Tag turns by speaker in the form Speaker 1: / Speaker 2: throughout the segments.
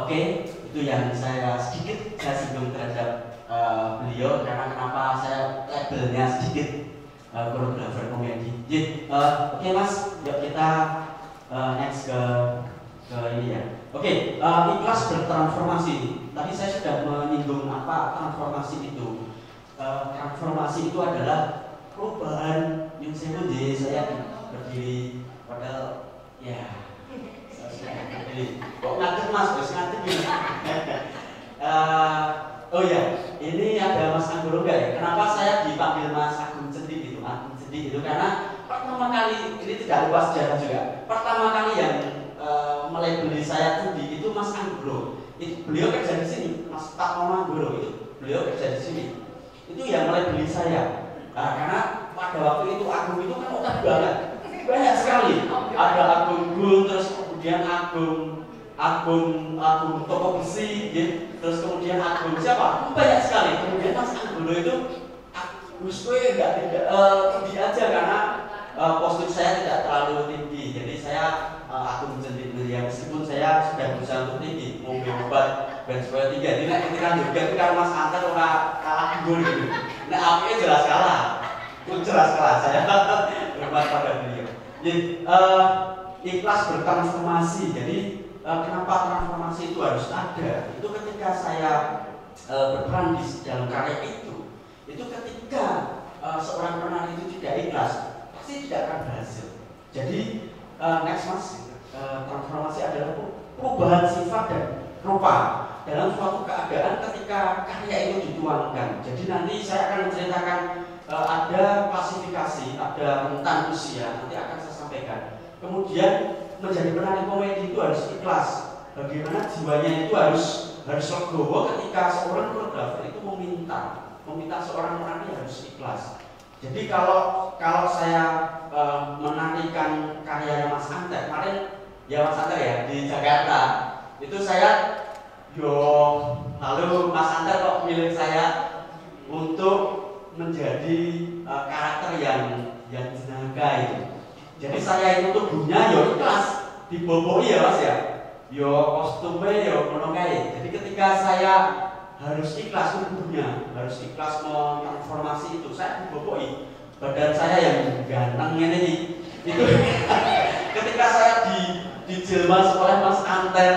Speaker 1: Oke, itu yang saya sedikit singgung terhadap beliau karena kenapa saya labelnya sedikit koreografer komedi. Oke Mas, yuk kita next ke ini ya. Oke, ikhlas bertransformasi. Tadi saya sudah menyinggung apa transformasi itu. Transformasi itu adalah perubahan yang saya berdiri padahal ya kok ngadeg Mas, bos ngadeg ini. Oh ya, ini ada Mas Anggoro enggak ya? Kenapa saya dipanggil Mas Agung Cendi gitu? Agung Cendi itu karena pertama kali, ini tidak lupa sejarah juga. Pertama kali yang melabeli saya Cendi itu Mas Anggoro. Beliau kerja di sini, Mas Pak Anggoro itu. Beliau kerja di sini. Itu yang melabeli saya. Karena pada waktu itu Agung itu kan otak banyak sekali. Ada Agung Gun, terus kemudian Agung toko besi, gitu. Terus kemudian Agung siapa? Banyak sekali. Kemudian Mas Anggoro itu Agus gue nggak tinggi aja karena postur saya tidak terlalu tinggi. Jadi saya Agung Cendi ya, meskipun saya sudah berusaha untuk tinggi, mau berobat dan supaya tiga. Jadi ketika juga itu kan Mas Antar kalah Agung gitu. Nah apinya jelas kalah. Saya hormat pada beliau. Jadi ikhlas bertransformasi. Jadi kenapa transformasi itu harus ada? Itu ketika saya berperan di dalam karya itu ketika seorang penari itu tidak ikhlas, pasti tidak akan berhasil. Jadi next Mas, transformasi adalah perubahan sifat dan rupa dalam suatu keadaan ketika karya itu dituangkan. Jadi nanti saya akan menceritakan ada klasifikasi, ada rentan usia, nanti akan saya sampaikan. Kemudian menjadi penari komedi itu harus ikhlas. Bagaimana jiwanya itu harus legowo ketika seorang koreografer itu meminta seorang penari harus ikhlas. Jadi kalau saya menarikan karyanya Mas Anter kemarin, ya Mas Anter ya di Jakarta, itu saya lalu Mas Anter kok milih saya untuk menjadi karakter yang jenaka itu. Jadi saya itu tubuhnya ikhlas, diboboi ya Mas ya. Kostumnya ngono kae. Jadi ketika saya harus ikhlas tubuhnya, harus ikhlas mentransformasi itu, saya diboboi. Badan saya yang ganteng ini itu ketika saya dijelma oleh Mas Anter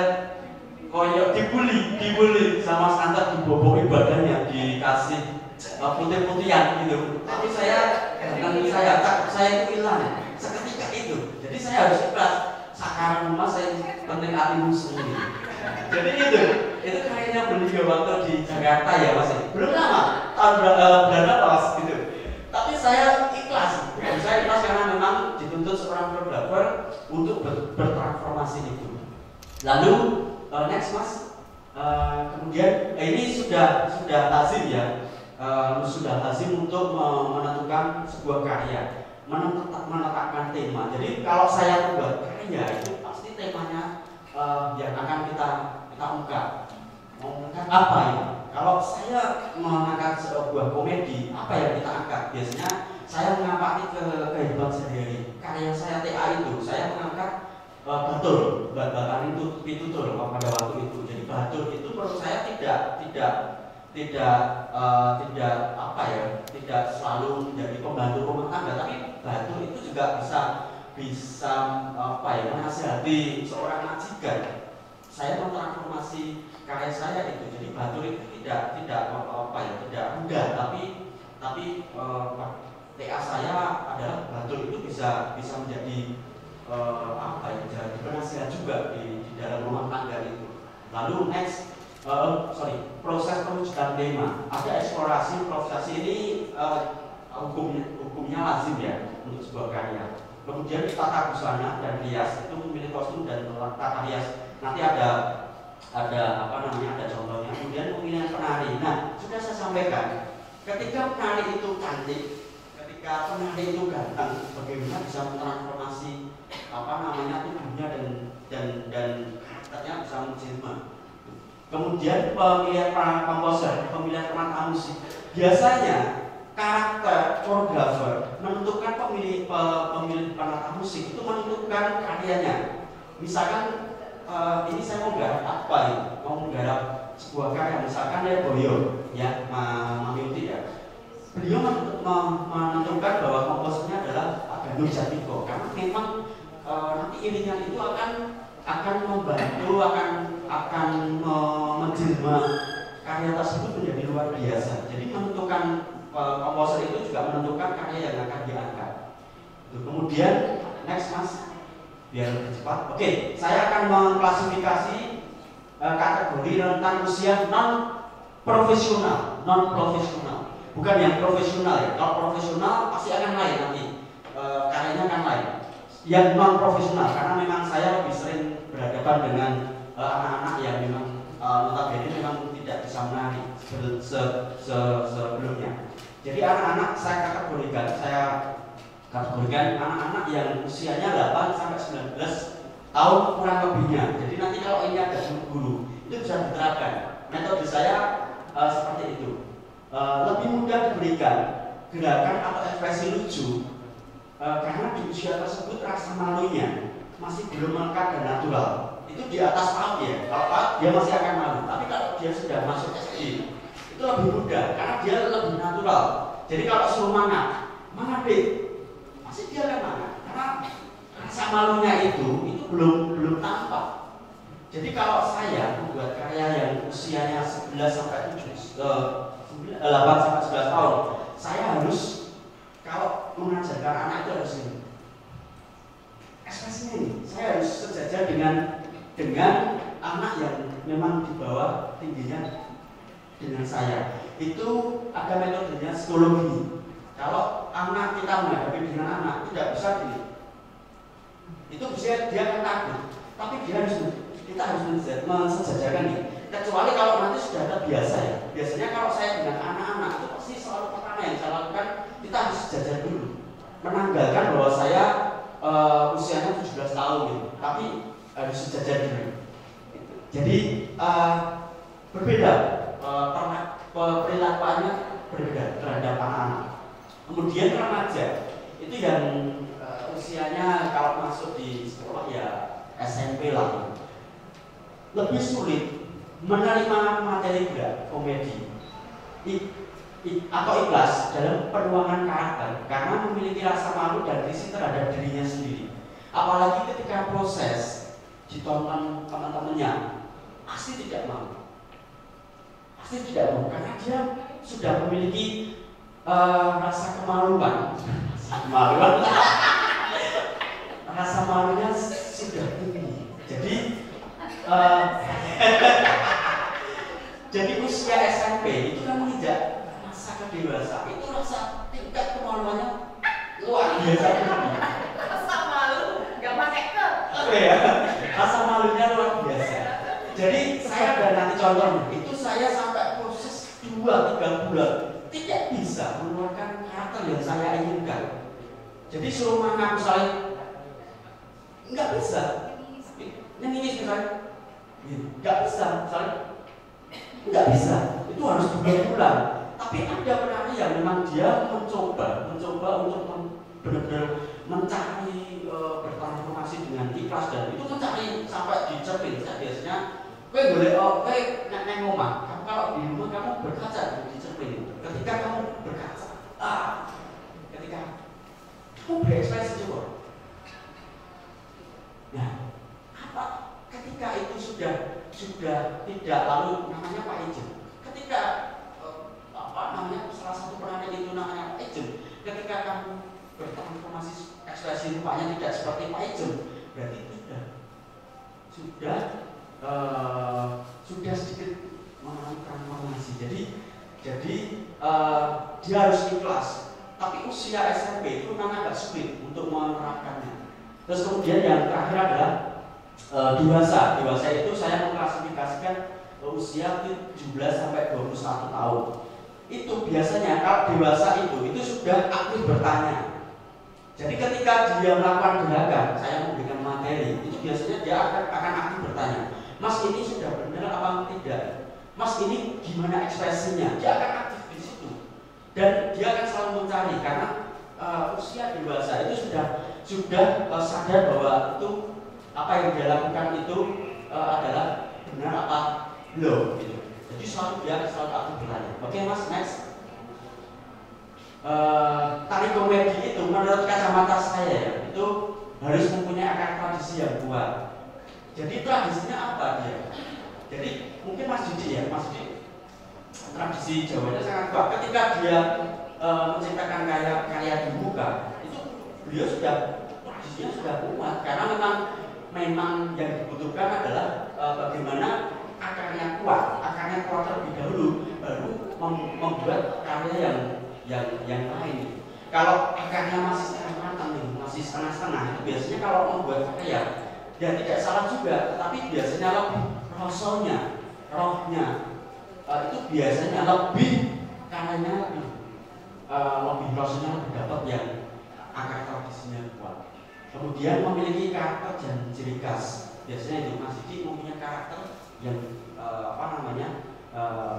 Speaker 1: koyok dibully sama Mas Anter, diboboi badannya, dikasih putih-putihan gitu. Tapi saya itu hilang seketika itu. Jadi saya harus ikhlas. Sekarang Mas saya penting hatimu sendiri. Jadi itu kayaknya beliau waktu di Jakarta ya Mas. Belum lama, tahun berapa Mas gitu. Tapi saya ikhlas. Saya ikhlas karena memang dituntut seorang koreografer untuk bertransformasi itu. Lalu next Mas, kemudian ini sudah lazim ya. Sudah lazim untuk menentukan sebuah karya, menetapkan tema. Jadi kalau saya membuat karya itu pasti temanya yang akan kita ungkap. Mengangkat apa ya? Kalau saya mengangkat sebuah komedi, apa yang kita angkat? Biasanya saya mengangkat ke kehidupan sehari-hari. Karya saya TA itu, saya mengangkat batur, bahkan itu pitutur pada waktu itu. Jadi batur itu menurut saya tidak selalu menjadi pembantu rumah tangga, tapi batur itu juga bisa menasihati seorang majikan. Saya mentransformasi karya saya itu, jadi batur itu tidak mudah, tapi TA saya adalah batur itu bisa menjadi jadi penasihat juga di dalam rumah tangga itu. Lalu next, proses perwujudan tema. Ada eksplorasi, improvisasi ini hukumnya lazim ya untuk sebuah karya. Kemudian tata busana dan rias, itu memilih kostum dan tata rias. Nanti ada contohnya. Kemudian pemilihan penari. Nah, sudah saya sampaikan, ketika penari itu cantik, ketika penari itu ganteng, bagaimana bisa mentransformasi tubuhnya dan karakternya bisa menjelma. Kemudian pemilihan peran komposer, pemilihan peran musik. Biasanya karakter koreografer menentukan pemilih peran musik itu menentukan karyanya. Misalkan ini saya mau garap apa ini? Mau menggarap sebuah karya, misalkan ya Boyo, ya Mami Uti ya. Beliau menentukan bahwa komposernya adalah Agandum Jatiko, karena memang nanti iringan itu akan membantu, akan menjelma karya tersebut menjadi luar biasa. Jadi menentukan komposer itu juga menentukan karya yang akan diangkat. Kemudian next Mas, biar lebih cepat. Oke, saya akan mengklasifikasi kategori rentang usia non profesional. Bukan yang profesional ya. Kalau profesional pasti akan lain nanti, karyanya akan lain. Yang non profesional, karena memang saya lebih sering berhadapan dengan anak-anak yang memang notabene memang tidak bisa menari sebelumnya. Jadi anak-anak saya kategorikan anak-anak yang usianya 8 sampai 19 tahun kurang lebihnya. Jadi nanti kalau ini ada guru itu bisa diterapkan. Metode saya seperti itu. Lebih mudah diberikan gerakan atau ekspresi lucu karena di usia tersebut rasa malunya masih belum lengkap dan natural. Itu di atas PAUD ya. Kalau PAUD dia masih akan malu. Tapi kalau dia sudah masuk SD itu lebih mudah karena dia lebih natural. Jadi kalau suruh mana deh, pasti dia akan mana. Karena rasa malunya itu belum tampak. Jadi kalau saya membuat karya yang usianya 11 sampai 8 sampai 11 tahun, saya harus kalau mengajarkan anak itu harus ini. Ekspresinya ini, saya harus sejajar dengan anak yang memang di bawah tingginya dengan saya. Itu ada metodenya psikologi. Kalau anak kita menghadapi dengan anak tidak bisa gini, itu bisa dia akan takut. Tapi kita harus mensejajarkan nih. Kecuali kalau nanti sudah ada biasa ya. Biasanya kalau saya dengan anak-anak itu pasti selalu pertama yang saya lakukan, kita harus sejajar dulu. Menanggalkan bahwa saya usianya 17 tahun gitu, tapi harus sejajar dulu. Jadi berbeda, perilakuannya berbeda terhadap anak-anak. Kemudian remaja itu yang usianya kalau masuk di sekolah ya SMP lah, lebih sulit menerima materi berat, komedi atau ikhlas dalam penuangan karakter karena memiliki rasa malu dan risih terhadap dirinya sendiri. Apalagi ketika proses ditonton teman-temannya, pasti tidak mau karena dia sudah memiliki rasa kemaluan. Rasa malunya sudah tinggi. Jadi usia SMP itu kan menginjak masa kedewasa, itu rasa tingkat kemaluannya luar biasa tinggi.
Speaker 2: Rasa malu nggak pakai ke.
Speaker 1: Ya, rasa malunya luar biasa. Jadi saya ada nanti contohnya, itu saya sampai proses 2-3 bulan tidak bisa mengeluarkan karakter yang saya inginkan. Jadi suruh mana misalnya nggak bisa, nangis misalnya, nggak bisa misalnya. Nggak bisa, itu harus bulan-bulan. Tapi ada penari yang memang dia mencoba untuk benar-benar mencari bertransformasi dengan ikhlas dan itu mencari sampai di cermin. Biasanya, neng omah, kalau di rumah kamu berkaca di cermin. Ketika kamu berkaca, ketika kamu berekspresi coba. Nah, apa? Ketika itu sudah tidak lalu namanya Pak Ijen. Ketika salah satu penari itu namanya Pak Ijen. Ketika kamu bertransformasi ekspresi rupanya tidak seperti Pak Ijen, berarti sudah sedikit mengalami transformasi. Jadi dia harus ikhlas. Tapi usia SMP itu memang agak sulit untuk menerapkannya. Terus kemudian yang terakhir adalah dewasa itu saya mengklasifikasikan usia 17 sampai 21 tahun. Itu biasanya kalau dewasa itu sudah aktif bertanya. Jadi ketika dia melakukan gerakan, saya memberikan materi, itu biasanya dia akan aktif bertanya. Mas ini sudah benar apa tidak? Mas ini gimana ekspresinya? Dia akan aktif di situ. Dan dia akan selalu mencari karena usia dewasa itu sudah sadar bahwa itu apa yang dia lakukan itu adalah benar apa belum gitu. Jadi dia selalu aku bertanya. Oke Mas, next. Tari komedi itu menurut kacamata saya ya, itu harus mempunyai akar tradisi yang kuat. Jadi tradisinya apa dia? Jadi mungkin Mas Didi ya, Mas Didi tradisi Jawanya sangat kuat. Ketika dia menciptakan karya di muka, itu beliau sudah tradisinya sudah kuat karena memang yang dibutuhkan adalah bagaimana akarnya kuat terlebih dahulu, baru membuat karya yang lain. Kalau akarnya masih setengah matang nih, masih setengah-setengah, itu biasanya kalau membuat karya, ya tidak salah juga, tapi biasanya lebih rohnya itu biasanya lebih karyanya lebih rasanya lebih dapat yang akar tradisinya kuat. Kemudian memiliki karakter dan ciri khas. Biasanya itu Mas Didi mempunyai karakter yang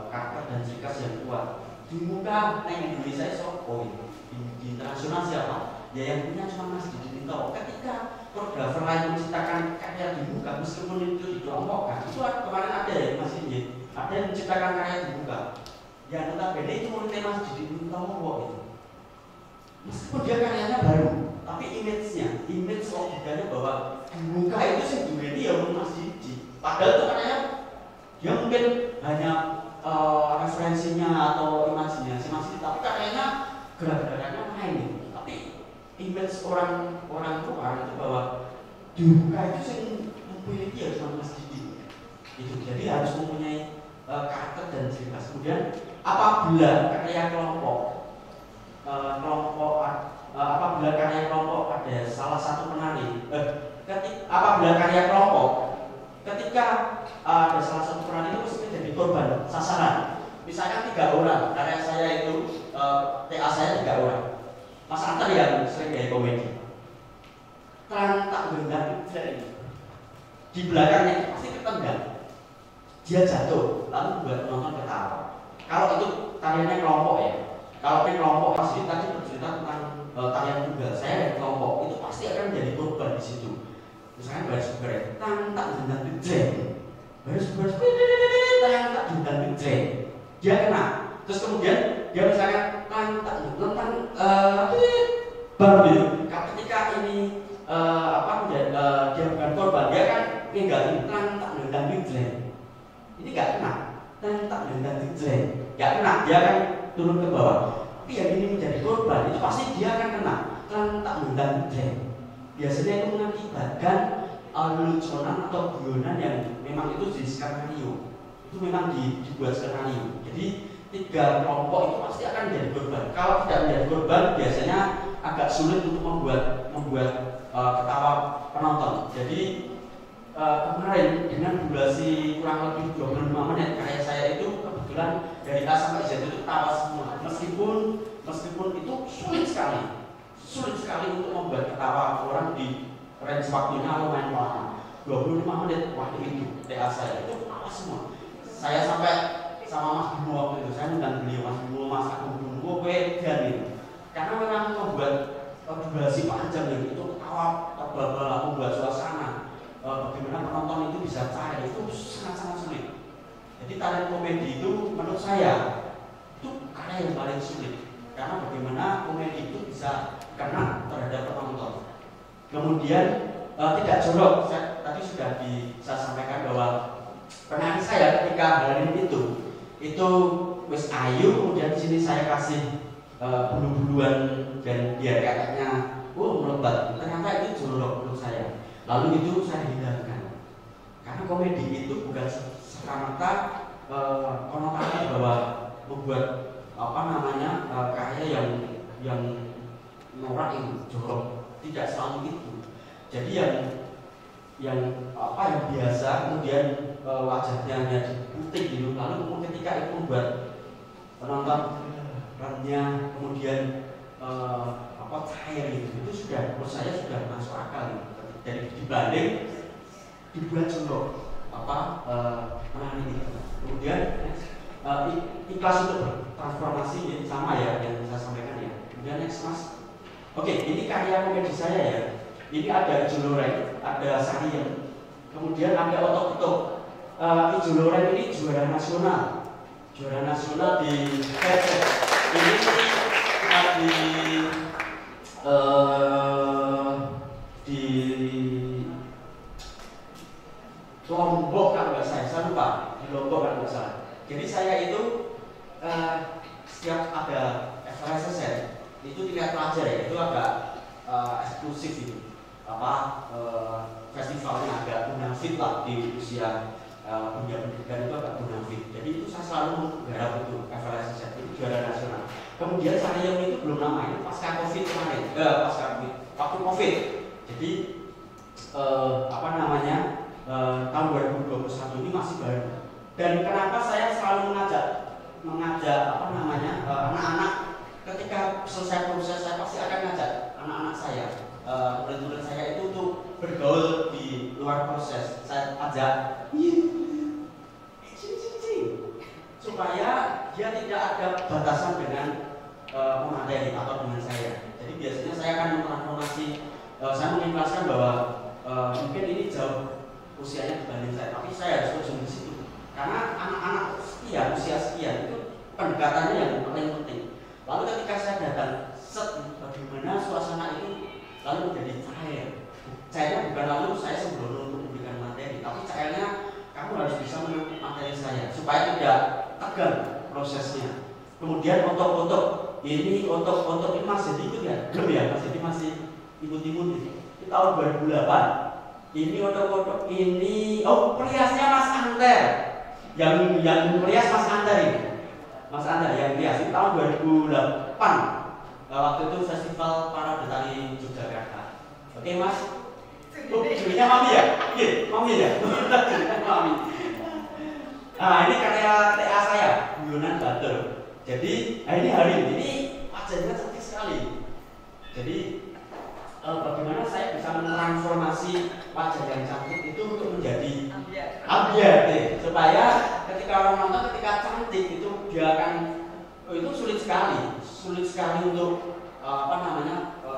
Speaker 1: karakter dan ciri khas yang kuat. Di muka yang Indonesia di internasional siapa? Ya yang punya cuma Mas Didi Minto. Ketika koreografer lain menciptakan karya di muka, meskipun itu dikelompokkan, itu kemarin ada ya Mas Didi, ada yang menciptakan karya di muka. Ya notabene itu menurut Mas Didi Minto itu. Meskipun dia karyanya baru, tapi image logikanya bahwa di muka itu sih dunia ya Mas Didi. Padahal itu karyanya dia mungkin hanya referensinya atau imajinasi Mas Didi, tapi karyanya gerak-gerakannya main. Tapi image orang luar itu bahwa di muka itu sih mempunyai dia cuma Mas Didi. Itu jadi harus mempunyai karakter dan ciri khas. Kemudian apabila karya kelompok apabila karya kelompok ada salah satu penari, apabila karya kelompok ketika ada salah satu penari itu mesti jadi korban sasaran. Misalkan 3 orang, karya saya itu TA saya 3 orang. Mas Antar yang sering gaya komedi, kan tak gendang di belakangnya pasti ketendang, dia jatuh lalu buat penonton ketawa. Kalau itu tariannya kelompok ya. Kalau ini kelompok pasti tadi bercerita tentang tarian tunggal, saya dari kelompok itu pasti akan menjadi korban di situ. Misalnya baris baris, tak gendang gejreng, baris baris, tak gendang gejreng, dia kena. Terus kemudian dia misalnya tak lentang baru. Ketika ini dia bukan korban, dia kan ninggalin tak gendang gejreng. Ini nggak kena, tak gendang gejreng, nggak kena, dia kan turun ke bawah. Tapi yang ini menjadi korban itu pasti dia akan kena tak gendang gejreng. Biasanya itu mengakibatkan leluconan atau guyonan yang memang itu di skenario, itu memang dibuat skenario. Jadi 3 kelompok itu pasti akan menjadi korban. Kalau tidak menjadi korban, biasanya agak sulit untuk membuat ketawa penonton. Jadi kemarin dengan durasi kurang lebih 25 menit karya saya itu kebetulan dari A sampai Z itu ketawa semua. Meskipun itu sulit sekali untuk membuat ketawa orang di range waktunya lumayan lama, 25 menit waktu itu TA saya itu ketawa semua. Saya sampai sama Mas Bimo waktu itu, saya undang beliau, Mas Bimo, Mas Agung Bimo, wegan itu. Karena memang membuat durasi panjang itu ketawa terbal-bal, membuat suasana. Bagaimana penonton itu bisa cair itu sangat-sangat sulit. Jadi tarian komedi itu menurut saya itu karya yang paling sulit karena bagaimana komedi itu bisa kena terhadap penonton. Kemudian tidak jorok. Saya tadi sudah saya sampaikan bahwa penari saya ketika halarin itu wis ayu, kemudian di sini saya kasih bulu-buluan dan biar kayaknya melebat. Ternyata itu jorok menurut saya. Lalu itu saya hindarkan karena komedi itu bukan semata konotasi bahwa membuat karya yang norak itu jorok, tidak selalu itu. Jadi yang biasa kemudian wajahnya hanya putih gitu, lalu ketika itu membuat penonton remnya kemudian cair itu sudah menurut saya sudah masuk akal gitu. Jadi dibanding dibuat jorok menangani itu. Kemudian ikhlas untuk bertransformasi sama ya yang saya sampaikan ya. Kemudian next Mas. Oke, ini karya komedi saya ya. Ini ada Juloreng, ada Sariem, Kemudian ada otok-otok. Ijo Loren ini juara nasional di Kecek. Ini di Lombok kan nggak saya lupa, di Lombok kan nggak salah. Jadi saya itu setiap ada FLSSN itu tingkat pelajar ya, itu agak eksklusif itu festivalnya agak munafik lah di usia dunia pendidikan itu agak munafik. Jadi itu saya selalu menggarap itu FLSSN itu juara nasional. Kemudian saya itu belum lama ini pasca COVID kemarin, waktu COVID. Jadi tahun 2021 ini masih baru. Dan kenapa saya selalu mengajak anak-anak ketika selesai proses saya pasti akan ngajak anak-anak saya, murid-murid saya itu untuk bergaul di luar proses. Saya ajak supaya dia tidak ada batasan dengan pemateri atau dengan saya. Jadi biasanya saya akan mentransformasi, saya mengikhlaskan bahwa mungkin ini jauh usianya dibanding saya, tapi saya harus terjun di situ. Karena anak-anak sekian, usia sekian itu pendekatannya yang paling penting. Lalu ketika saya datang, bagaimana suasana itu lalu menjadi cair. Cairnya bukan lalu saya sembrono untuk memberikan materi, tapi cairnya kamu harus bisa menutup materi saya supaya tidak tegang prosesnya. Kemudian otot-otot ini masih ikut ya, belum ya, masih ikut-ikut di tahun 2008. Ini otot-otot ini, periasnya Mas Anter, yang perias Mas Anter ini, Mas Anter yang perias itu tahun 2008. Waktu itu festival para petani Yogyakarta. Oke Mas, jurinya Mami ya, Mami ya, jurinya Mami. Nah ini karya TA saya, Guyonan Batur. Jadi ini hari ini wajahnya cantik sekali. Jadi bagaimana saya bisa mentransformasi wajah yang cantik itu untuk menjadi ambiar, supaya ketika orang nonton, ketika cantik itu dia akan itu sulit sekali untuk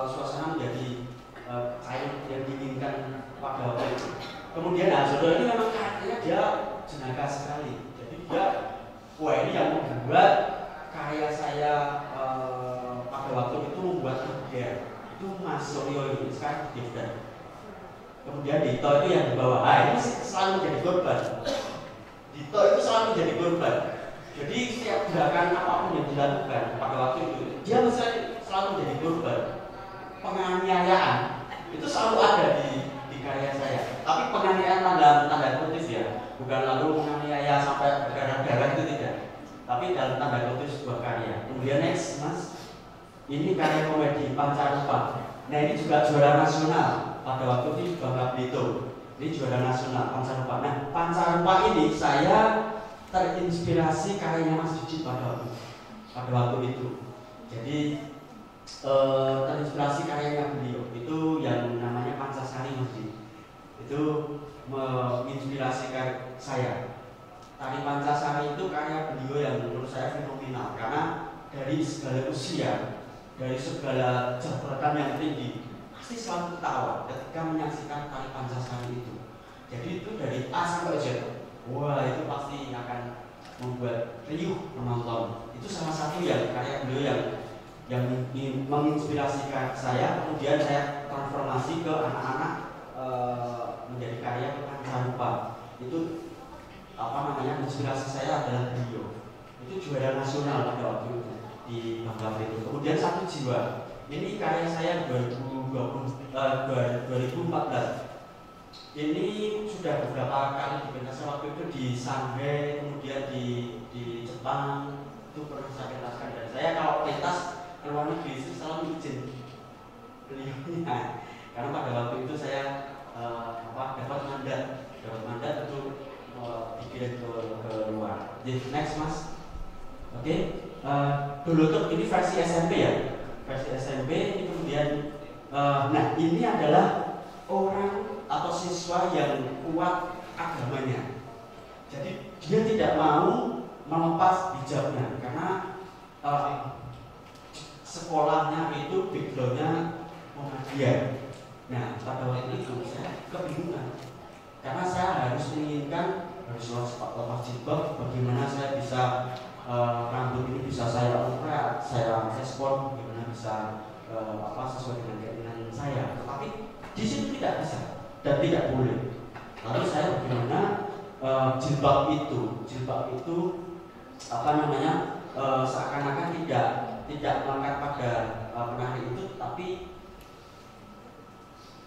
Speaker 1: suasana menjadi cair yang diinginkan pada waktu itu. Kemudian Jodoh ini memang karakternya dia jenaka sekali. Jadi dia ini yang membuat karya saya pada waktu itu membuat ambiar. Itu Mas Suryo ini sekarang Divdan. Kemudian Dito itu yang di bawah. Ini selalu menjadi korban. Dito itu selalu menjadi korban. Jadi setiap gerakan apapun yang dilakukan pada waktu itu, dia selalu menjadi korban. Penganiayaan itu selalu ada di karya saya. Tapi penganiayaan tanda kutip ya, bukan lalu menganiaya sampai berdarah-darah itu tidak. Tapi dalam tanda kutip sebuah karya. Kemudian next Mas. Ini karya komedi Pancarupa. Nah ini juga juara nasional pada waktu itu Bangka Belitung. Ini juara nasional Pancarupa. Nah Pancarupa ini saya terinspirasi karyanya Mas Didi pada waktu itu. Jadi terinspirasi karyanya beliau itu yang namanya Pancasari Mas Didi. Itu menginspirasi saya. Tari Pancasari itu karya beliau yang menurut saya fenomenal karena dari segala usia, dari segala jabatan yang tinggi, pasti selalu ketawa ketika menyaksikan tari Pancasari itu. Jadi itu dari A sampai Z, wah itu pasti akan membuat riuh penonton. Itu salah satu yang karya beliau yang menginspirasi saya. Kemudian saya transformasi ke anak-anak menjadi karya Pancarupa. Itu inspirasi saya adalah beliau. Itu juara nasional pada waktu itu di Bangka Belitung. Kemudian Satu Jiwa, ini karya saya 2014. Ini sudah beberapa kali dipentaskan, waktu itu di Shanghai, kemudian di Jepang, itu pernah saya pentaskan. Dan saya kalau pentas ke luar negeri itu selalu izin beliaunya, karena pada waktu itu saya dapat mandat untuk dikirim ke luar. Jadi next Mas, oke. Dulu tuh ini versi SMP ya, versi SMP ini kemudian. Nah ini adalah orang atau siswa yang kuat agamanya. Jadi dia tidak mau melepas hijabnya karena sekolahnya itu backgroundnya Muhammadiyah. Nah pada waktu itu saya kebingungan karena saya harus menginginkan harus lepas jilbab, bagaimana saya bisa rambut ini bisa saya urat, saya respon, bagaimana bisa sesuai dengan keinginan saya. Tetapi di situ tidak bisa dan tidak boleh. Lalu saya bagaimana jilbab itu seakan-akan tidak melekat pada penari itu, tapi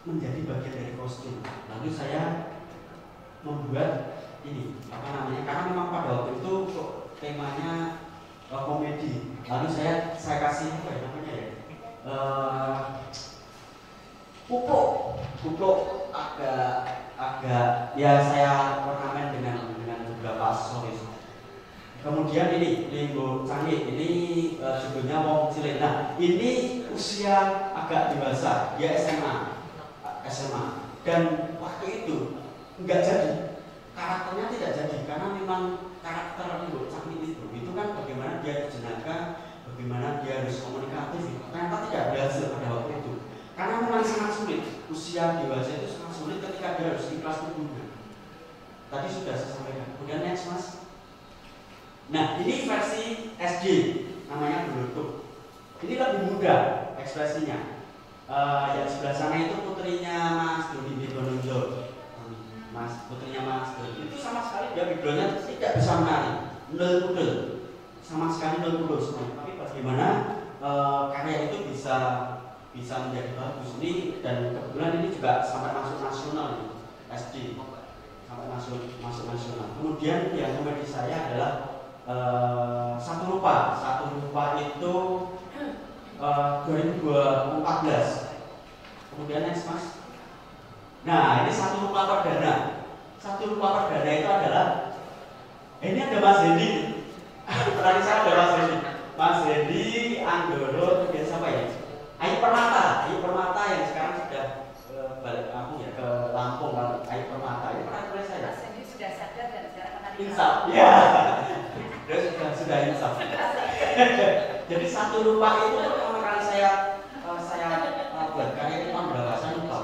Speaker 1: menjadi bagian dari kostum. Lalu saya membuat ini karena memang pada waktu itu temanya komedi. Lalu saya kasih kupluk agak ya saya ornamen dengan beberapa aksesoris. Kemudian ini linggo canggih, ini judulnya Wong Cilik. Nah, ini usia agak dewasa, dia SMA. Dan waktu itu enggak jadi, karakternya tidak jadi karena memang karakter linggo canggih itu kan bagaimana dia dijenaka, bagaimana dia harus komunikatif. Ternyata tidak berhasil pada waktu itu. Karena memang sangat sulit, usia dewasa itu sangat sulit ketika dia harus ikhlas berguna. Tadi sudah saya sampaikan. Kemudian next mas. Nah ini versi SD, namanya Belutuk. Ini lebih mudah ekspresinya. Yang sebelah sana itu putrinya Mas Doni Bononjo. Putrinya Mas Doni. Itu sama sekali dia backgroundnya tidak bisa menari, nol pudel, sama sekali nol pudel semua. Tapi bagaimana karya itu bisa menjadi bagus ini, dan kebetulan ini juga sampai masuk nasional nih, SD sampai masuk nasional. Kemudian yang komedi saya adalah Satu Rupa itu 2014. Kemudian next mas. Nah ini Satu Rupa Perdana itu adalah ini ada Mas Hendi. Terakhir saya ada Mas Hendi Anggoro, kemudian siapa ya? Ayu Permata yang sekarang sudah balik kampung ya ke Lampung. Ayu Permata ini pernah tulis saya.
Speaker 2: Mas Hendi sudah sadar dan sekarang akan
Speaker 1: insaf. Ya. Dia sudah insaf. Jadi Satu Rupa itu pertama kali saya buat karya itu tahun berapa saya lupa.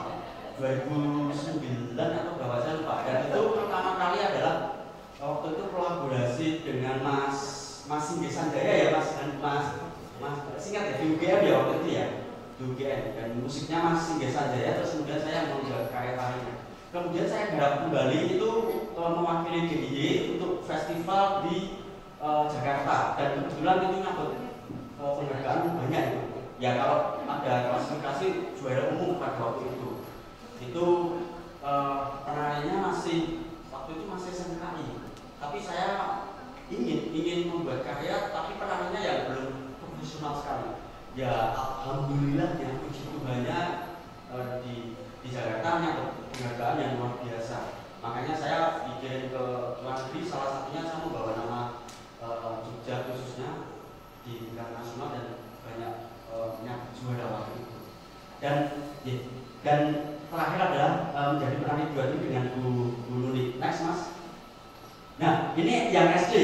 Speaker 1: 2009 atau berapa saya lupa. Dan itu pertama kali adalah waktu itu kolaborasi dengan Mas Singgih Sanjaya ya Mas, dan Mas singkat ya, di UGM ya waktu itu ya, di UGM, dan musiknya Mas Singgih Sanjaya. Terus kemudian saya membuat karya lainnya. Kemudian saya garap kembali itu mewakili DIY untuk festival di Jakarta, dan kebetulan itu nyambut penghargaan banyak itu. Ya kalau ada klasifikasi juara umum pada waktu itu penarinya waktu itu masih SMKI. Tapi saya ingin membuat karya, tapi penarinya yang belum profesional sekali. Ya alhamdulillah ya, puji Tuhannya di Jakarta nyambut penghargaan yang luar biasa. Makanya saya bikin ke luar negeri, salah satunya saya membawa nama Jogja khususnya di tingkat nasional, dan banyak juara waktu itu. Dan terakhir adalah menjadi penari duet ini dengan Bu Nuni. Next mas. Nah ini yang SD,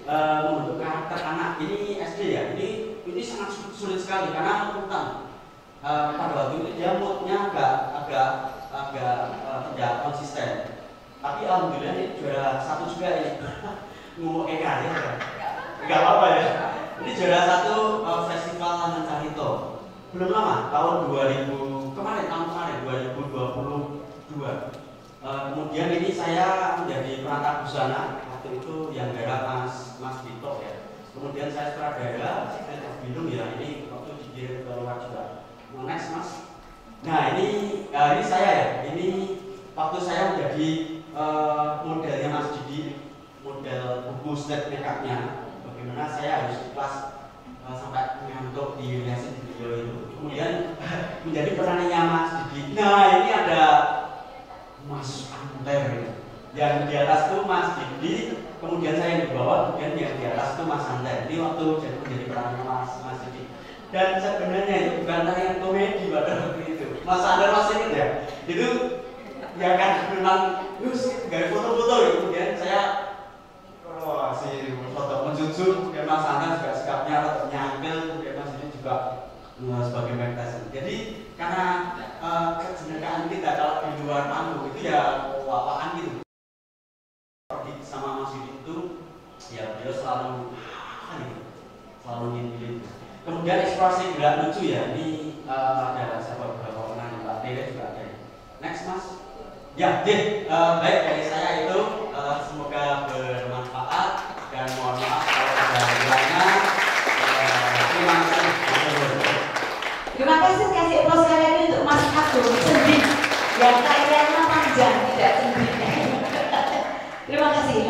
Speaker 1: membentuk karakter anak ini SD ya. Ini sangat sulit sekali karena rentan. Pada waktu itu dia moodnya agak tidak konsisten. Tapi alhamdulillah ini juara satu juga ini. Ngomong karya ya. Enggak apa-apa ya. Ini juara satu festival Taman Carito. Belum lama, tahun 2022. Kemudian ini saya menjadi perangkat busana waktu itu yang garap Mas Dito ya. Kemudian saya sutradara Secret of Bindung ya, ini waktu dikirim ke luar juga. Next mas. Nah ini saya ya. Ini waktu saya menjadi modelnya Mas Didi, model buku slide makeupnya. Bagaimana saya harus ikhlas sampai mengantuk di riasan video itu. Kemudian menjadi perannya Mas Didi. Nah ini ada Mas Anter. Yang di atas itu Mas Didi, kemudian saya yang di bawah, kemudian yang di atas itu Mas Anter. Ini waktu menjadi perannya Mas Didi. Dan sebenarnya itu bukan tarian komedi pada waktu itu. Mas Anter masih ingat ya? Itu ya kan memang gak foto-foto ya. Kemudian saya si foto menjunjung, kemudian Mas Anter juga sikapnya atau nyangkel, kemudian Mas ini juga sebagai Mike. Jadi karena kejenakaan kita kalau di luar panggung itu ya wapaan kita Ya beliau selalu selalu ngintilin. Kemudian eksplorasi gerak lucu ya, ini ada siapa beberapa orang Mbak Tere juga ada. Next Mas. Ya, baik dari saya itu semoga bermanfaat dan mohon maaf kalau ada kurangnya. Terima kasih.
Speaker 2: Terima kasih, kasih aplaus sekali lagi untuk Mas Agung Cendik yang kayaknya panjang, tidak cendik. Terima kasih.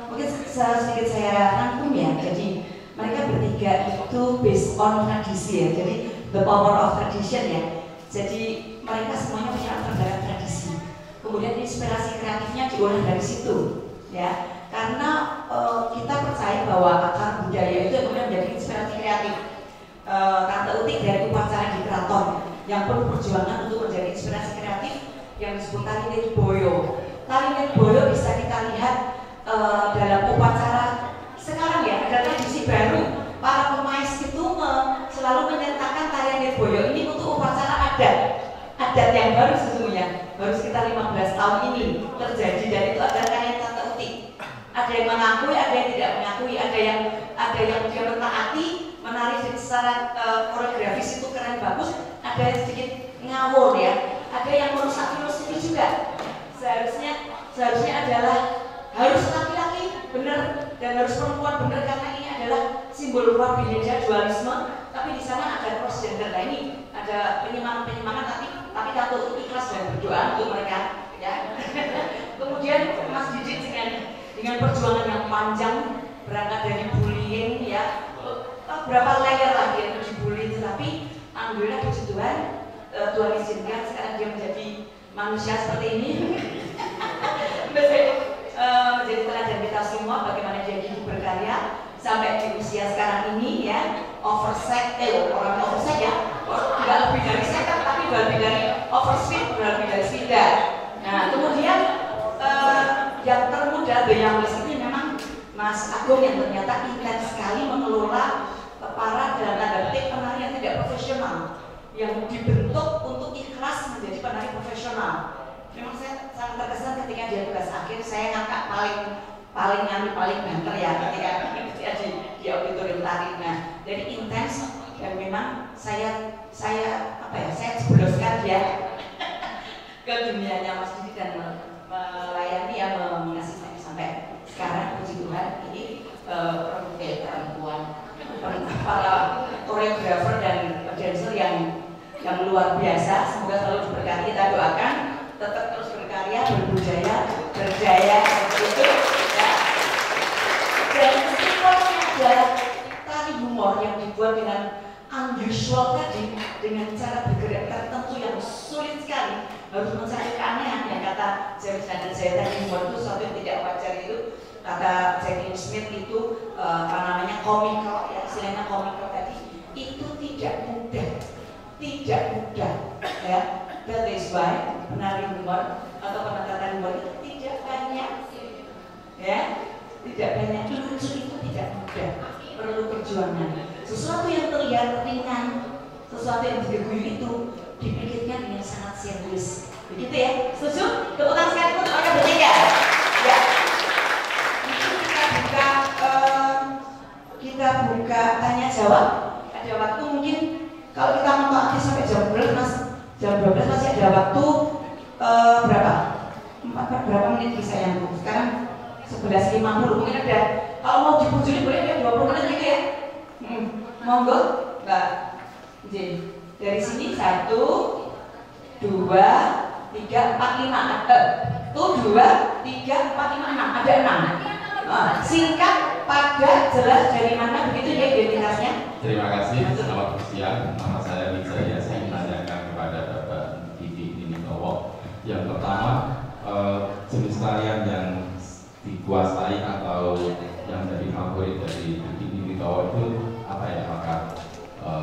Speaker 2: Mungkin sedikit saya rangkum ya. Jadi mereka bertiga itu based on tradisi ya. Jadi the power of tradition ya. Jadi mereka semuanya punya latar belakang tradisi. Kemudian inspirasi kreatifnya diolah dari situ ya. Karena kita percaya bahwa akar budaya itu kemudian menjadi inspirasi kreatif. Tante Utik dari upacara di keraton yang perlu perjuangan untuk menjadi inspirasi kreatif yang disebut tari Nirboyo. Tari Nirboyo bisa kita lihat dalam upacara sekarang ya, ada tradisi baru. Para pemais itu selalu menyertakan tarian Nirboyo ini untuk upacara adat yang baru sesungguhnya, baru sekitar 15 tahun ini terjadi, dan itu ada tarian Tante Utik. Ada yang mengakui, ada yang tidak mengakui, ada yang dia mentaati, menari secara koreografis itu keren bagus, ada yang sedikit ngawur ya, ada yang merusak filosofi juga. Seharusnya adalah harus laki-laki benar dan harus perempuan benar, karena ini adalah simbol luar biasa dualisme. Tapi di sana ada cross gender, nah ini ada penyemangat, tapi Tante ikhlas dan berdoa untuk mereka ya. Kemudian Mas Didit dengan perjuangan yang panjang, berangkat dari bullying ya, berapa layer lagi yang dibully, tetapi alhamdulillah puji Tuhan, Tuhan izinkan sekarang dia menjadi manusia seperti ini. Menjadi teladan kita semua bagaimana dia hidup berkarya sampai di usia sekarang ini ya. Orang oversek ya, tidak lebih dari second tapi lebih dari overspeed, lebih dari speeder. Nah kemudian yang termuda, the youngest ini memang Mas Agung yang ternyata intens sekali mengelola para dalam tanda petik penari yang tidak profesional, yang dibentuk untuk ikhlas menjadi penari profesional. Memang saya sangat terkesan ketika dia tugas akhir, saya ngangkat paling banter ya ketika di auditorium tari. Nah, jadi intens dan memang saya jebloskan dia ke dunianya Mas Didi dan melayani ya, mengasihi sampai sekarang puji Tuhan ini perempuan para koreografer dan dancer yang luar biasa. Semoga selalu diberkati, kita doakan tetap terus berkarya, berjaya seperti itu ya. Dan simbolnya adalah tari humor yang dibuat dengan unusual tadi, dengan cara bergerak tertentu yang sulit sekali, harus mencari keanehan yang kata James dan saya tadi. Humor itu sesuatu yang tidak wajar, itu kata Jackie Smith itu komikal ya, istilahnya komikal tadi itu tidak mudah ya. That is why penari humor atau pendekatan humor itu tidak banyak ya, tidak banyak. Lucu itu tidak mudah, perlu perjuangan. Sesuatu yang terlihat ringan, sesuatu yang digeguyu itu dipikirkan dengan sangat serius, begitu ya. Setuju? Tepuk tangan sekali untuk mereka bertiga ya. Kita buka tanya jawab. Ada waktu mungkin kalau kita mentok sampai jam 12 Mas, jam 12 masih ada waktu berapa menit bisa yang sekarang 11.50 mungkin ada. Kalau mau dibujuli boleh ya 20 menit gitu ya. Monggo Mbak J. Dari sini 1, 2, 3, 4, 5 tuh 2, 3, 4, 5, 6 ada 6. Singkat, padat, jelas dari mana begitu ya identitasnya.
Speaker 3: Terima kasih, selamat siang. Nama saya Wijaya. Saya menanyakan kepada Bapak Didi Ninitowo. Yang pertama, jenis tarian yang dikuasai atau yang menjadi favorit dari Didi Ninitowo itu apa ya? Apakah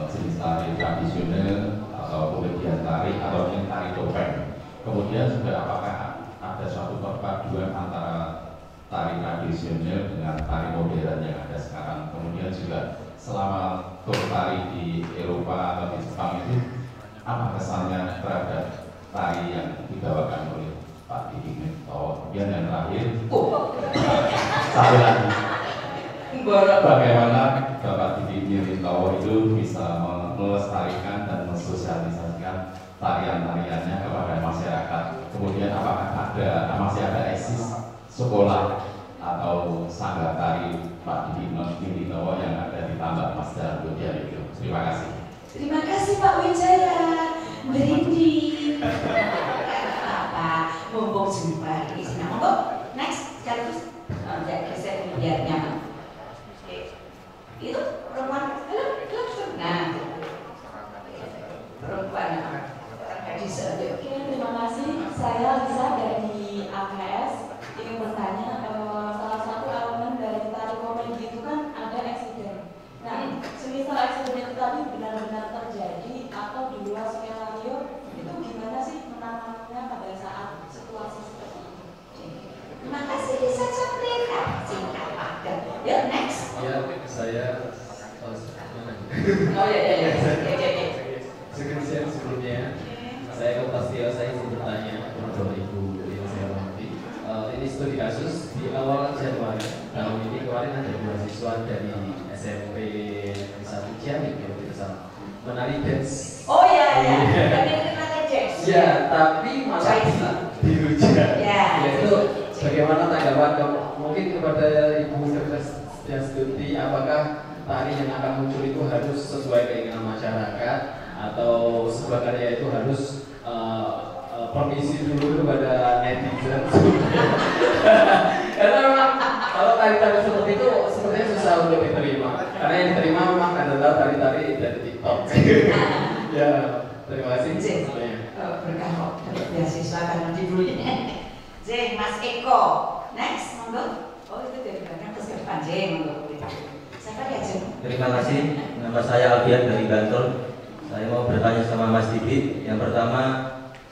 Speaker 3: jenis tari tradisional atau kemudian tari atau tari topeng? Kemudian juga apakah ada suatu perpaduan antara tari tradisional dengan tari modern yang ada sekarang? Kemudian juga selama bertari di Eropa atau di Jepang itu apa kesannya terhadap tari yang dibawakan oleh Pak Didi Ninitowo? Kemudian yang terakhir, satu lagi, bagaimana Bapak Didi Nirintowo itu bisa melestarikan dan mensosialisasikan tarian-tariannya kepada masyarakat. Kemudian apakah masih ada eksis sekolah atau sanggar tari Pak Didi Nirintowo yang ada di Tambak Mas Jalan Budian itu? Terima kasih.
Speaker 2: Terima kasih Pak Wijaya. Berhenti. Apa? Mumpung jumpa di sini. Monggo. Next, sekaligus. Ya, geser biar nyaman. Itu perempuan. Halo. Nah, perempuan.
Speaker 4: Oke, terima kasih. Saya Lisa dari AKS. Ingin bertanya, salah satu elemen dari tari komedi itu kan ada eksiden. Nah, semisal eksiden itu tadi benar-benar terjadi atau di luar skenario, itu gimana sih menanganinya pada saat situasi seperti itu?
Speaker 2: Terima kasih bisa ceritakan singkat padat. Ya, next.
Speaker 5: Ya, saya
Speaker 2: Oh ya.
Speaker 5: sebelumnya saya ke Pak Tio, saya ingin bertanya kepada Ibu yang saya hormati. Ini studi kasus di awal Januari tahun ini kemarin ada 2 siswa dari SMP 1 Ciamik yang tidak salah menari dance.
Speaker 2: Oh ya. Kami kenal jazz.
Speaker 5: Ya, tapi malah dihujat.
Speaker 2: Ya.
Speaker 5: Itu bagaimana tanggapan kamu? Mungkin kepada Ibu yang studi, apakah tari yang akan muncul itu harus sesuai keinginan masyarakat atau sebuah karya itu harus permisi dulu kepada netizen? Karena memang kalau tari-tari seperti itu sepertinya susah untuk diterima. Karena yang diterima memang adalah tari-tari dari TikTok. Ya, terima kasih.
Speaker 2: Berkah kok dapat beasiswa karena dibully. Mas Eko. Next, monggo. Oh itu dari belakang terus ke depan. Monggo. Siapa ya
Speaker 6: Terima kasih. Nama saya Alfian dari Bantul. Saya mau bertanya sama Mas Didi. Yang pertama,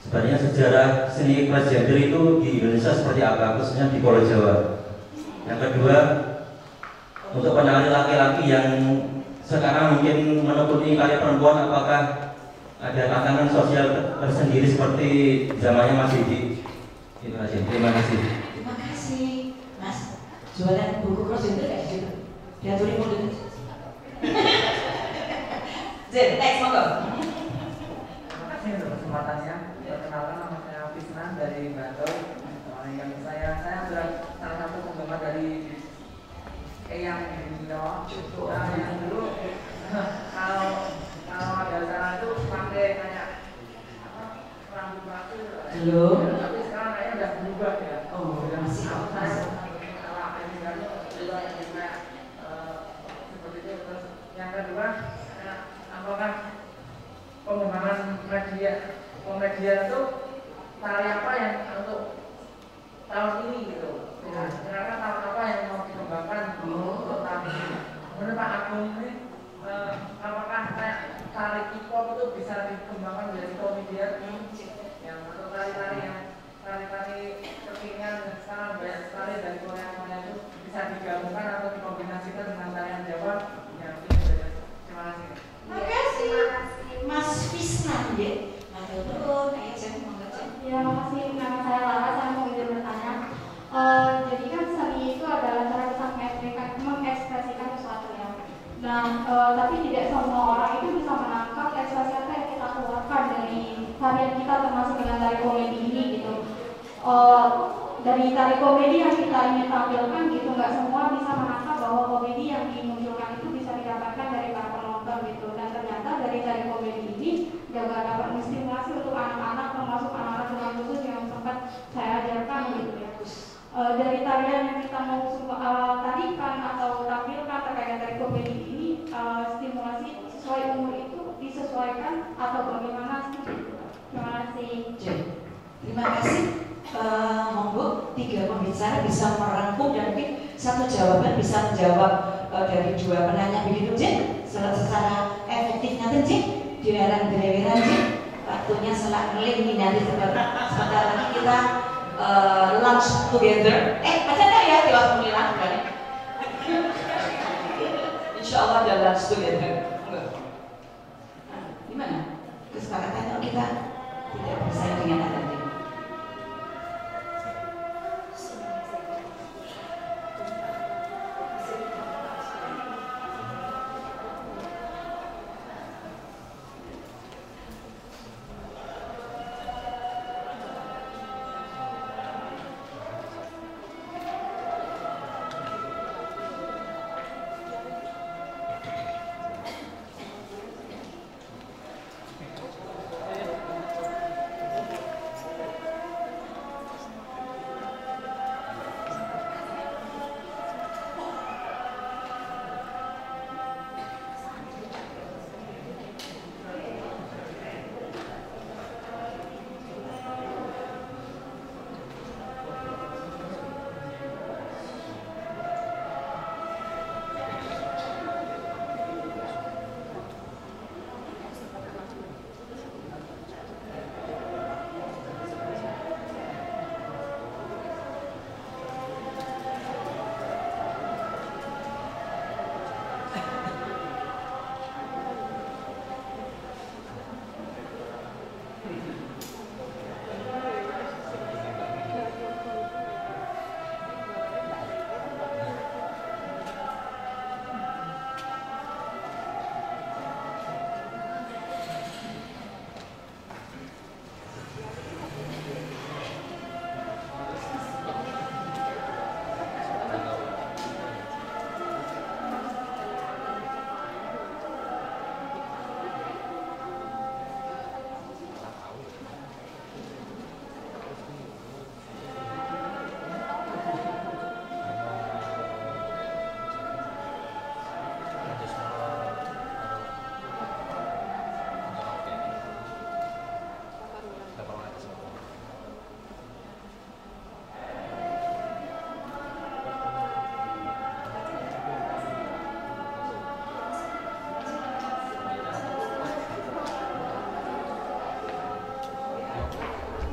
Speaker 6: sebenarnya sejarah seni transgender itu di Indonesia seperti apa, khususnya di Pulau Jawa. Yang kedua, untuk penanganan laki-laki yang sekarang mungkin menekuni karya perempuan, apakah ada tantangan sosial tersendiri seperti zamannya Mas Didi? Terima kasih.
Speaker 2: Terima kasih, Mas. Jualan buku transgender kayak gitu. Diaturin mulut. Next, monggo.
Speaker 7: Terima kasih untuk kesempatannya. Perkenalkan, nama saya Fisnan dari Bantul. Saya adalah salah satu penggemar dari Eyang Dino. Yang dulu kalau ada acara itu pakai kayak rambut batu.
Speaker 2: Belum.
Speaker 7: Tapi sekarang kayaknya udah berubah ya.
Speaker 2: Oh, masih
Speaker 7: Kalau ini kan juga kayak seperti itu. Terus yang kedua, apakah pengembangan media itu tari apa yang untuk tahun ini gitu? Kira-kira tahun apa yang mau dikembangkan untuk tahun ini? Menurut Pak Agung ini, apakah kayak tari K-pop itu bisa dikembangkan menjadi komedian? Yang untuk tari-tari kekinian sekarang banyak sekali dari Korea itu bisa digabungkan atau dikombinasikan dengan tarian Jawa yang ini saja. Terima kasih.
Speaker 2: Terima kasih, Mas Fisnan ya. Maju turun, ayo saya monggo.
Speaker 4: Ya, makasih. Nama saya Lara, saya mau izin bertanya. Jadi kan seni itu adalah cara kita mengekspresikan sesuatu ya. Nah, tapi tidak semua orang itu bisa menangkap ekspresi apa yang kita keluarkan dari tarian kita, termasuk dengan tari komedi ini gitu. Dari tari komedi yang kita ingin tampilkan gitu, nggak semua bisa menangkap bahwa komedi yang dimunculkan itu bisa didapatkan dari para penonton gitu. Dan ternyata dari tari komedi ini juga dapat menstimulasi untuk anak-anak, termasuk anak-anak dengan khusus yang sempat saya ajarkan gitu ya. Dari tarian yang kita mau tarikan atau tampilkan terkait dari komedi ini, stimulasi sesuai umur itu disesuaikan atau bagaimana sih? Terima kasih.
Speaker 2: Terima kasih. Monggo 3 pembicara bisa merangkum dan mungkin satu jawaban bisa menjawab dari 2 penanya begitu Jin, secara efektif nanti Jin, dilarang-dilarang Jin, waktunya selak ngeling ini nanti sebentar lagi kita lunch together. Baca nggak ya di waktu ngilang kan? Insya Allah ada lunch together. Gimana? Kesepakatannya kita tidak bersaing dengan ada.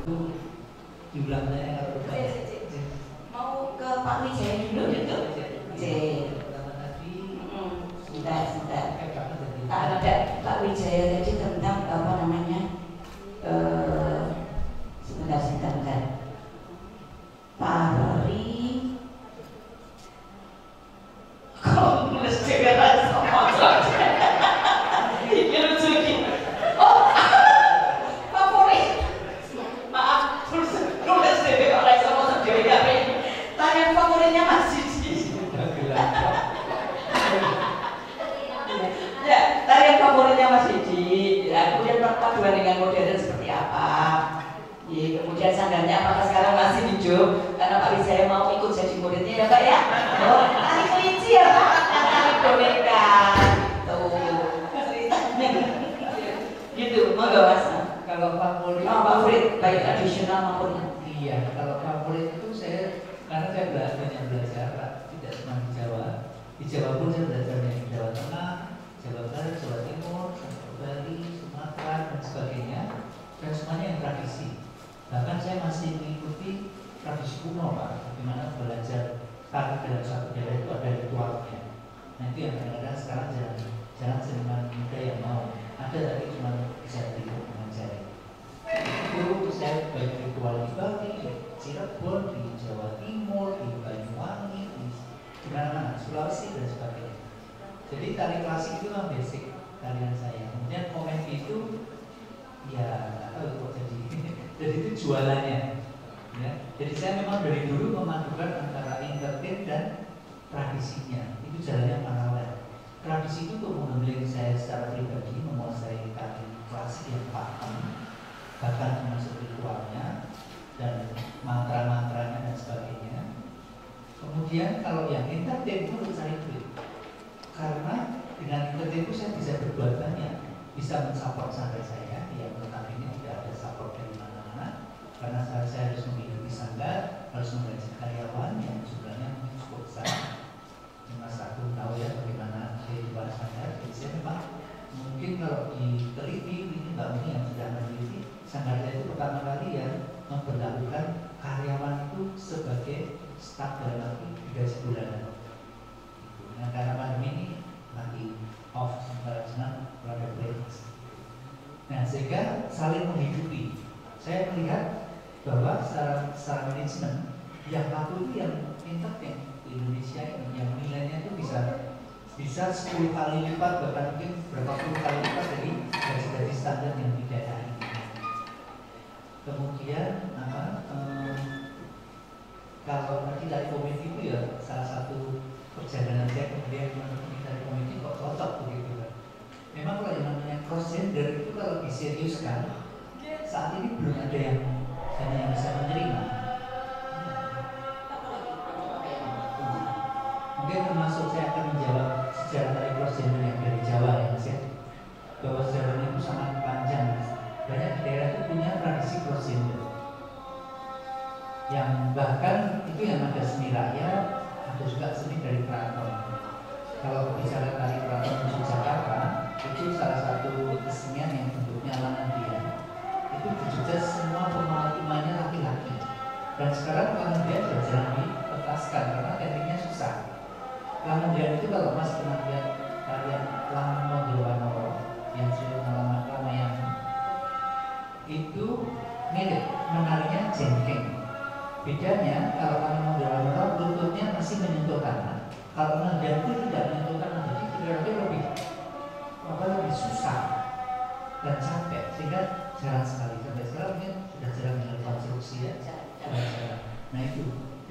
Speaker 8: Diulangnya kalau
Speaker 2: mau ke Pak Wijaya dulu gitu. Sebentar. Ada Pak Wijaya tadi tentang apa namanya? Sebentar. Pak Rory kok nulis juga sama saja. Ini lucu lagi. Oh, favorit. Maaf, nulis deh oleh sama sendiri kami. Tarian favoritnya Mas Didi. Ya, tarian favoritnya Mas Didi. Ya, kemudian perpaduan dengan modern seperti apa? Ya, kemudian sanggarnya apakah sekarang masih hidup? Karena Pak Wijaya mau ikut jadi muridnya ya Pak ya. Oh, tari kelinci ya Pak, tari boneka. Tuh, ceritanya. Gitu, monggo Mas.
Speaker 8: Kalau
Speaker 2: favorit baik tradisional maupun
Speaker 8: iya, kalau favorit itu karena saya banyak belajar Pak, tidak cuma di Jawa. Di Jawa pun saya belajarnya di Jawa Tengah, Jawa Barat, Jawa Timur, Bali, Sumatera dan sebagainya. Dan semuanya yang tradisi. Bahkan saya masih mengikuti tradisi kuno Pak, bagaimana belajar tari dalam satu daerah itu ada ritualnya. Nah itu yang kadang-kadang sekarang jarang seniman muda yang mau. Ada tapi cuma bisa tidur dengan jari. Itu saya baik ritual di Bali, di Cirebon, di Jawa Timur, di Banyuwangi, di mana-mana, Sulawesi dan sebagainya. Jadi tari klasik itu memang basic tarian saya. Kemudian komedi itu ya nggak tahu kok jadi itu jualannya. Ya. Jadi saya memang dari dulu memadukan antara entertain dan tradisinya. Itu jalannya paralel. Tradisi itu untuk mengembalikan saya secara pribadi menguasai tari klasik yang paham, bahkan termasuk ritualnya dan mantra-mantranya dan sebagainya. Kemudian kalau yang entertain itu untuk cari duit, karena dengan entertain itu saya bisa berbuat banyak, bisa mensupport sampai saya yang notabene tidak ada support dari mana-mana, karena saya harus menghidupi sanggar, harus menggaji karyawan yang jumlahnya cukup besar. Mas Agung tahu ya bagaimana kehidupan sanggar. Jadi saya memang mungkin kalau diteliti, ini Mbak Muni yang sudah meneliti, sanggarnya itu pertama kali yang memperlakukan karyawan itu sebagai staf dalam arti gaji bulanan. Nah karena pandemi ini lagi off sementara senang berada break. Nah sehingga saling menghidupi. Saya melihat bahwa secara manajemen yang laku itu yang entertain di Indonesia ini, yang nilainya itu bisa 10 kali lipat, bahkan mungkin berapa puluh kali lipat dari gaji-gaji standar yang tidak ada. Kemudian kalau nanti dari komedi itu ya salah satu perjalanan saya kemudian menemukan dari komedi kok cocok begitu kan. Memang kalau yang namanya cross gender itu kalau diseriuskan saat ini belum ada yang bisa menerima. Mungkin termasuk saya akan menjawab sejarah tari cross gender yang dari Jawa ya Mas ya, bahwa sejarahnya itu sangat panjang. Banyak daerah itu punya tradisi cross gender yang bahkan itu yang ada seni rakyat, ada juga seni dari keraton. Kalau bicara tari keraton di Jakarta, itu salah satu kesenian yang bentuknya lanandian. Itu di Jogja semua pemainnya laki-laki. Dan sekarang lanandian sudah jarang dipetaskan karena tekniknya susah. Lanandian itu kalau Mas pernah lihat tarian Lanang Mondrowanoro yang sudah Ramayana, itu mirip, menarinya jengking. Bedanya kalau Lanang Mondrowanoro lututnya masih menyentuh tanah. Kalau Lanandian itu tidak menyentuh tanah, jadi kira-kira lebih susah dan capek, sehingga jarang sekali. Sampai sekarang mungkin sudah jarang dengan konstruksi ya. Nah itu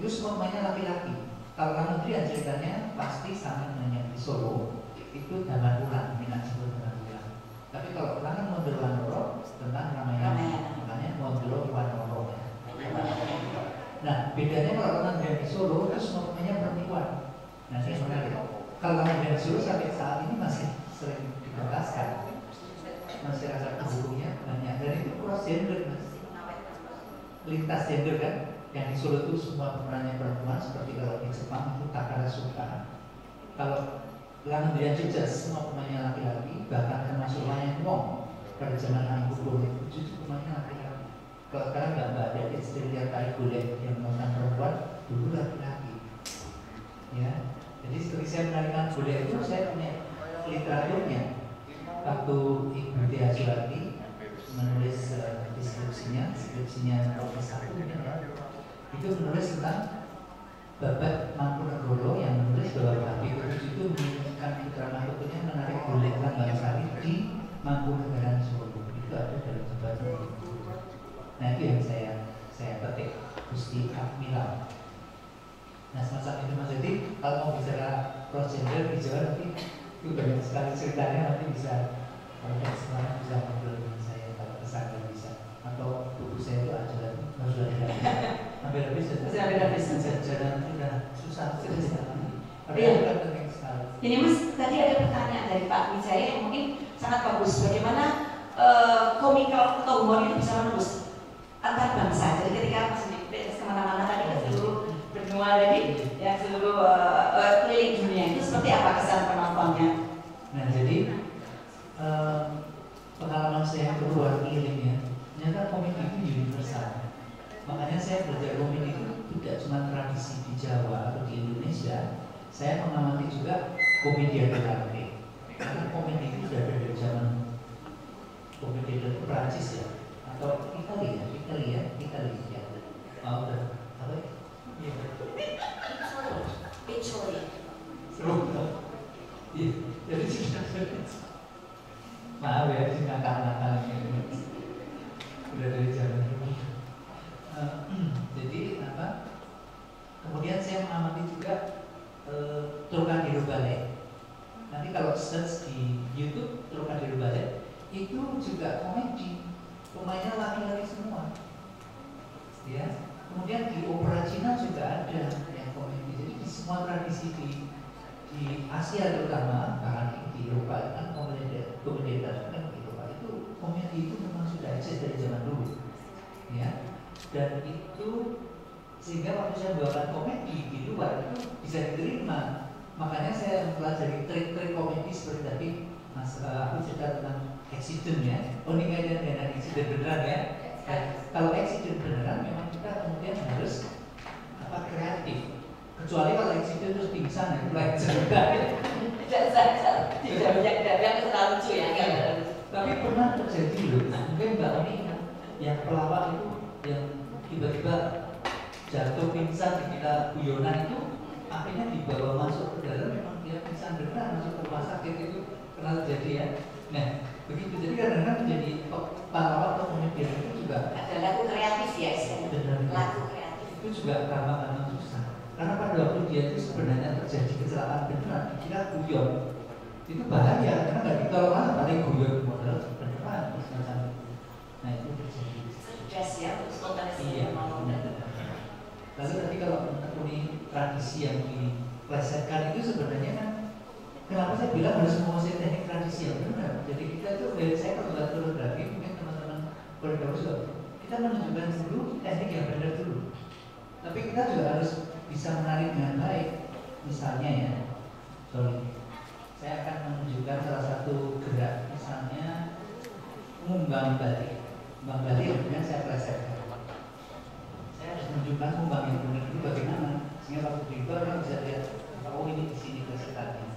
Speaker 8: semua pemainnya laki-laki. Kalau Lanandian ceritanya pasti sama dengan yang di Solo, itu Daman Wulan, minat sebut Daman Wulan. Tapi kalau Lanang Mondrowanoro tentang Ramayana, makanya Mondrowanoro. Nah bedanya kalau Lanandian di Solo itu semua pemainnya perempuan. Nah saya menarik. Kalau Lanandian di Solo sampai saat ini masih sering dipentaskan, masih rasa keburunya banyak. Dan itu cross gender Mas, lintas gender kan. Yang di Solo itu semua pemerannya perempuan, seperti kalau di Jepang itu Takara Suka. Kalau Lanandian Jogja semua pemainnya laki-laki, bahkan termasuk Wayang Wong pada zaman Hamengkubuwono itu pemainnya laki-laki. Kalau sekarang nggak ada istri lihat tari golek yang melakukan perempuan, dulu laki-laki. Ya, jadi seperti saya menarikan golek itu saya punya literaturnya. Waktu Ibu Tia Suwati menulis skripsinya nomor 1 itu menulis tentang Babat Mangkunegoro yang menulis bahwa Habib itu menginginkan putra mahkotanya menarik golek Lambang Sari di Mangkunegaran Solo. Itu ada dalam jembatan. Nah itu yang saya petik Gusti Akmila. Nah semacam itu Mas Jadi kalau mau bicara cross gender di Jawa nanti itu banyak sekali ceritanya, nanti bisa kalau sekarang bisa ngobrol dengan saya kalau kesana bisa, atau buku saya itu aja harus ada hampir habis jalan sudah susah tapi yang penting sekali.
Speaker 2: Ini Mas tadi ada pertanyaan dari Pak Wijaya yang mungkin sangat bagus, bagaimana komikal atau humor itu bisa menembus antar bangsa. Jadi ketika Mas Wijaya kemana-mana tadi ke seluruh benua tadi, yang seluruh keliling dunia itu seperti apa kesan penontonnya?
Speaker 8: Nah jadi pengalaman saya keluar keliling ternyata komik itu universal. Makanya saya belajar komik itu tidak cuma tradisi di Jawa atau di Indonesia. Saya mengamati juga komedia dell'arte. Karena komedi itu sudah ada dari zaman komedia dari Prancis ya, atau Italia. Oh, udah apa ya? Iya.
Speaker 2: Piccoli.
Speaker 8: Seru. Iya. Jadi maaf ya, sih nakal-nakal ini. Udah dari zaman dulu. Jadi apa? Kemudian saya mengamati juga Trocadero Ballet. Nanti kalau search di YouTube Trocadero Ballet itu juga komedi, pemainnya laki-laki semua. Ya. Kemudian di opera Cina juga ada yang komedi. Jadi di semua tradisi di Asia terutama, bahkan di Eropa kan komedi kan Eropa itu komedi itu memang sudah eksis dari zaman dulu. Ya. Dan itu sehingga waktu saya bawakan komedi di luar itu bisa diterima. Makanya saya mempelajari trik-trik komedi seperti tadi Mas aku cerita tentang accident ya. Oh ini kaitan dengan accident beneran ya. Kalau accident beneran memang kita kemudian harus kreatif. Kecuali kalau accident terus pingsan itu lain cerita.
Speaker 2: Tidak banyak yang terlalu lucu ya.
Speaker 8: Tapi pernah terjadi loh. Mungkin Mbak Oni yang pelawak itu yang tiba-tiba jatuh pingsan dikira guyonan itu akhirnya dibawa masuk ke dalam, memang dia pingsan beneran masuk ke rumah sakit. Itu pernah terjadi ya. Nah begitu, jadi kadang-kadang menjadi pelawak atau komedian itu juga
Speaker 2: ada lagu kreatif ya, lagu kreatif
Speaker 8: itu juga karena susah. Karena pada waktu dia itu sebenarnya terjadi kecelakaan beneran, dikira guyon. Itu bahaya karena nggak ditolong lah, paling guyon model beneran semacam itu. Nah itu terjadi.
Speaker 2: Stres ya, untuk spontanisme.
Speaker 8: Iya. Lalu tadi kalau menekuni tradisi yang diplesetkan itu sebenarnya kan, kenapa saya bilang harus menguasai teknik tradisi yang benar. Jadi kita itu, saya kalau buat koreografi, mungkin teman-teman koreografi juga, kita menunjukkan dulu teknik yang benar dulu. Tapi kita juga harus bisa menarik dengan baik. Misalnya ya, saya akan menunjukkan salah satu gerak, misalnya ngumbang Bali. Ngumbang Bali yang kemudian saya plesetkan. Saya harus menunjukkan ngumbang yang benar itu bagaimana, sehingga waktu di luar orang bisa lihat, oh ini di sini plesetannya.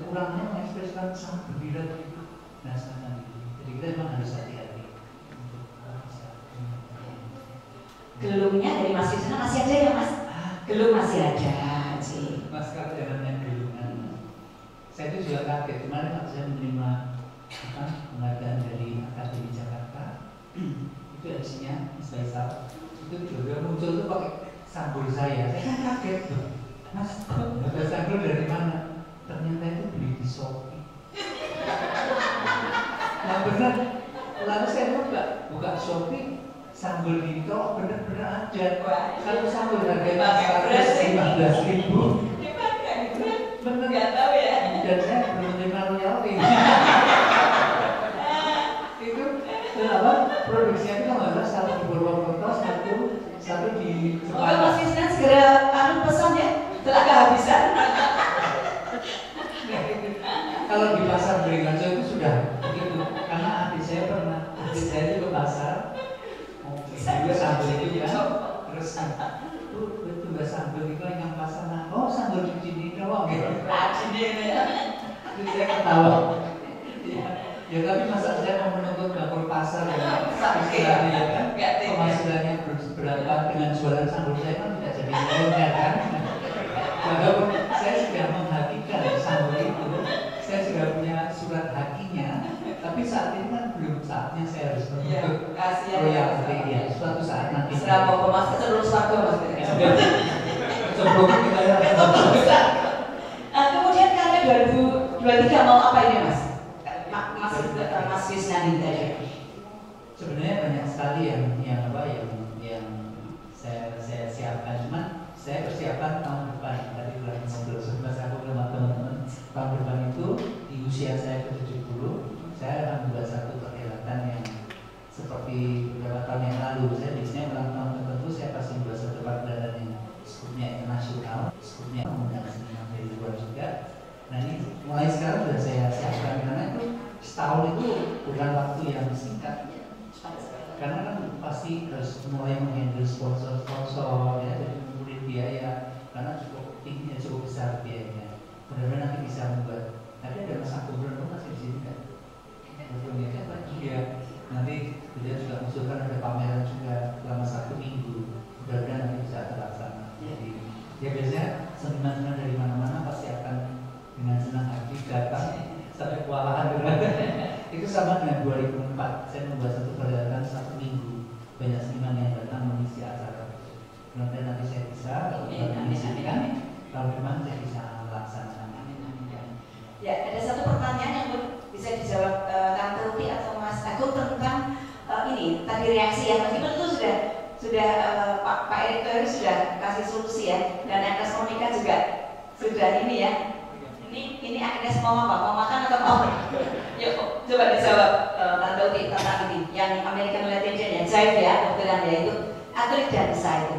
Speaker 8: kekurangannya mengekspresikan sangat berbeda itu. Nah, sangat itu. Jadi kita memang harus hati-hati.
Speaker 2: Gelungnya dari Mas Krisna masih ada ya Mas? Gelung masih ada sih.
Speaker 8: Mas kalau jangan gelungan. Saya itu juga kaget kemarin waktu saya menerima penghargaan dari Akademi Jakarta. Itu isinya Mas Faisal. Itu tiba-tiba muncul tuh pakai sanggul saya. Saya kan kaget tuh. Mas, ada sanggul dari mana? Ternyata itu beli di Shopee. Nah benar. Lalu saya buka Shopee. Sanggul ini kalau benar-benar ada. Kalau sanggul harganya 115.000, benar
Speaker 2: nggak tahu ya.
Speaker 8: Dan saya belum terima royalti. Itu apa? Produksinya itu kalau nggak salah di Purwokerto, satu di
Speaker 2: Semoga Mas Krisna segera pesan ya, setelah kehabisan.
Speaker 8: Kalau di pasar Beringharjo itu sudah begitu, karena adik saya itu ke pasar. Juga sambal itu ya, terus itu nggak sambal itu yang pasang, oh sambal cuci ini doang gitu. Terus saya ketawa. Ya tapi masa saya mau menuntut dapur pasar ya, istilahnya ya kan, penghasilannya berapa dengan jualan sambal saya kan tidak jadi miliuner kan. Walaupun saya sudah menghakikan sambal itu, saya sudah punya surat hakinya. Tapi saat ini kan belum saatnya saya harus menuntut royalti ya. Suatu saat nanti.
Speaker 2: Serapa Mas kecenderung swarga Mas.
Speaker 8: Sebelum kita ya.
Speaker 2: Kemudian karya 2023 mau apa ini Mas? Mas Krisna tadi.
Speaker 8: Sebenarnya banyak sekali yang saya siapkan, cuman saya persiapan tahun depan. Tadi bulan ngobrol sama teman-teman. Tahun depan itu di usia saya ke-70. Saya akan membuat satu perhelatan yang seperti beberapa tahun yang lalu. Saya biasanya ulang tahun tertentu saya pasti membuat satu perhelatan yang skupnya internasional, skupnya mengundang seniman dari luar juga. Nah ini mulai sekarang sudah saya siapkan karena itu setahun itu bukan waktu yang singkat. Karena kan pasti harus mulai menghandle sponsor-sponsor ya, dan mengumpulin biaya karena cukup tinggi, cukup besar biayanya. Mudah-mudahan nanti bisa membuat. Tapi ada Mas Agung Breno masih di sini kan? Ya, nanti beliau juga mengusulkan ada pameran juga selama 1 minggu. Mudah-mudahan nanti bisa terlaksana. Jadi, ya biasanya seniman-seniman dari mana-mana pasti akan dengan senang hati datang sampai kewalahan. Itu sama dengan 2004. Saya membuat satu perhelatan 1 minggu. Banyak seniman yang datang mengisi acara. Mudah-mudahan nanti saya bisa mengisikan. Tahun depan saya bisa melaksanakan.
Speaker 2: Ya, ada satu pertanyaan yang bisa dijawab Tante Uti atau Mas Agung tentang ini tadi reaksi ya, meskipun itu sudah Pak Erick Thohir sudah kasih solusi ya, dan Agnes Monica juga sudah ini ya. Ini Agnes mau apa? Mau makan atau mau? Yuk, coba dijawab Tante Uti tentang ini, yang American Latin ya, Jive ya, dokteran ya itu atlet dansa itu.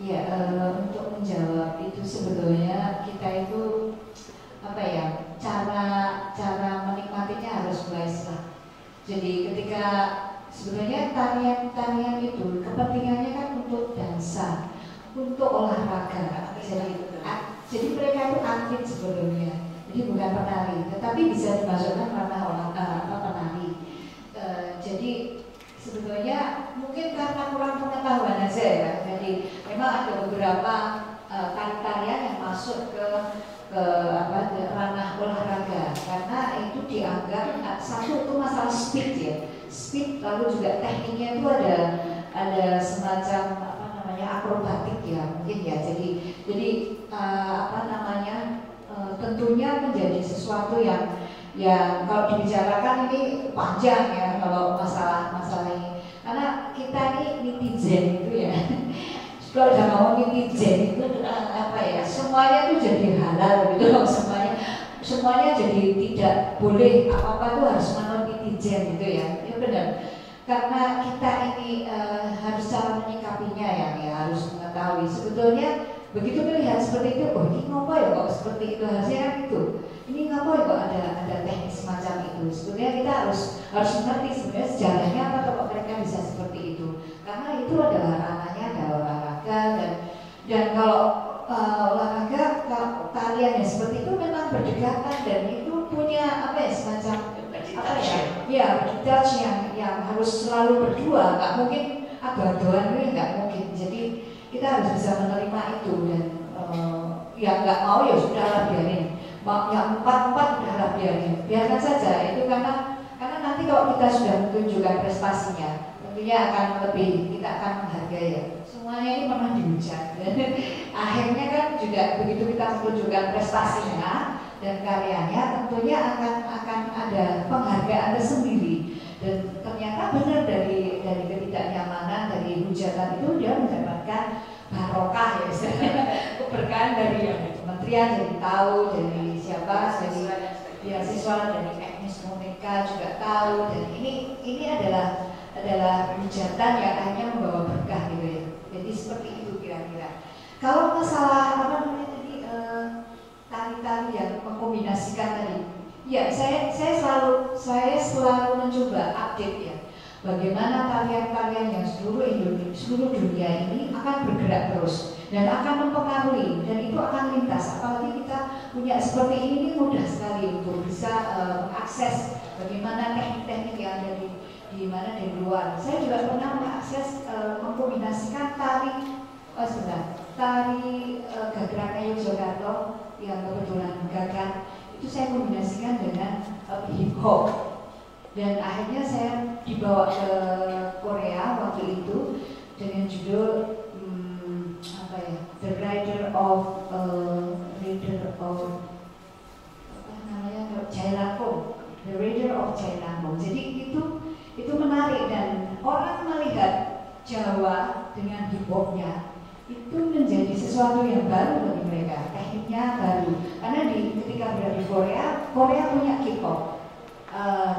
Speaker 9: Ya, untuk menjawab itu sebetulnya kita itu apa ya, cara menikmatinya harus wise lah. Jadi ketika sebenarnya tarian itu kepentingannya kan untuk dansa, untuk olahraga. Jadi mereka itu atlet sebetulnya. Jadi bukan penari, tetapi bisa dimasukkan ranah penari. Jadi sebetulnya mungkin karena kurang pengetahuan aja ya. Jadi memang ada beberapa tarian yang masuk ke ranah olahraga karena itu dianggap satu itu masalah speed ya, speed, lalu juga tekniknya itu ada semacam akrobatik ya mungkin ya, jadi tentunya menjadi sesuatu yang kalau dibicarakan ini panjang ya kalau masalah ini, karena kita ini netizen itu ya. Kalau udah ngomong netizen itu semuanya itu jadi halal gitu loh, semuanya jadi tidak boleh apa-apa itu harus menurut netizen gitu ya. Ya benar. Karena kita ini harus cara menyikapinya ya harus mengetahui sebetulnya begitu melihat seperti itu, oh ini ngapa ya kok seperti itu, harusnya kan itu. Ini ngapa ya kok ada teknik semacam itu. Sebetulnya kita harus mengerti sebenarnya sejarahnya apa kok mereka bisa seperti itu. Karena itu adalah ranahnya adalah olahraga dan kalau olahraga tarian yang seperti itu memang berdekatan dan itu punya apa ya semacam apa ya touch yang harus selalu berdua, nggak mungkin adu-aduan ini nggak mungkin. Jadi kita harus bisa menerima itu dan yang nggak mau ya sudahlah biarin, yang empat udahlah biarkan saja itu karena nanti kalau kita sudah menunjukkan prestasinya tentunya akan lebih, kita akan menghargai ya. Semuanya ini pernah dihujat dan akhirnya kan juga begitu kita menunjukkan prestasinya dan karyanya tentunya akan ada penghargaan tersendiri. Dan ternyata benar dari ketidaknyamanan, dari hujatan itu dia mendapatkan barokah ya, keberkahan dari kementerian, dari tahu, dari siapa, dari beasiswa, dari Agnes Monica juga tahu. Dan ini adalah hujatan yang akhirnya membawa berkah gitu ya. Jadi seperti itu kira-kira. Kalau masalah apa namanya tadi tari-tari yang mengkombinasikan tadi, ya saya selalu mencoba update ya. Bagaimana tarian-tarian yang seluruh dunia ini akan bergerak terus dan akan mempengaruhi dan itu akan lintas. Apalagi kita punya seperti ini mudah sekali untuk bisa mengakses bagaimana teknik-teknik yang ada di luar. Saya juga pernah mengakses mengkombinasikan tari Gagrakan Yogyakarta yang kebetulan gagal itu saya kombinasikan dengan hip hop. Dan akhirnya saya dibawa ke Korea waktu itu dengan judul The Rider of Jailangkung, The Rider of Jailangkung. Jadi itu menarik dan orang melihat Jawa dengan hip hopnya itu menjadi sesuatu yang baru bagi mereka, tekniknya baru. Karena ketika berada di Korea punya K-pop.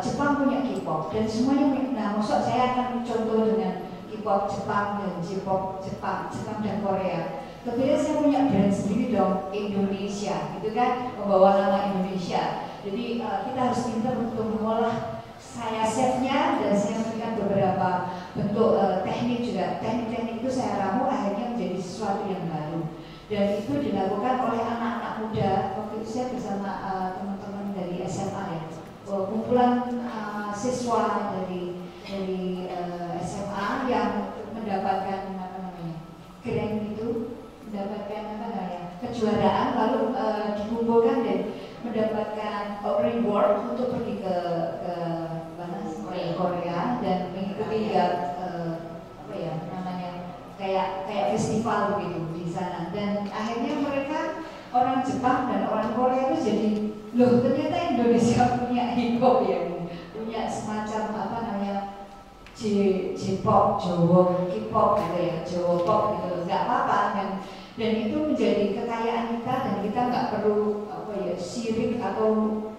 Speaker 9: Jepang punya K-pop dan semuanya punya. Nah, maksud saya akan contoh dengan K-pop Jepang dan J-pop Jepang dan Korea. Tentunya saya punya brand sendiri dong, Indonesia, gitu kan, membawa nama Indonesia. Jadi kita harus pintar untuk mengolah. Saya chefnya dan saya memberikan beberapa bentuk teknik juga. Teknik-teknik itu saya ramu akhirnya menjadi sesuatu yang baru. Dan itu dilakukan oleh anak-anak muda. Waktu itu saya bersama teman-teman dari SMA ya. Kumpulan siswa dari SMA yang mendapatkan grant itu, mendapatkan kejuaraan, lalu dikumpulkan dan mendapatkan reward untuk pergi ke Korea dan mengikuti kayak festival begitu di sana. Dan akhirnya mereka orang Jepang dan orang Korea itu jadi, loh ternyata Indonesia punya hip hop ya, punya semacam J-pop, Jawa K-pop gitu ya, Jawa pop gitu, nggak apa-apa dan itu menjadi kekayaan kita dan kita nggak perlu sirik atau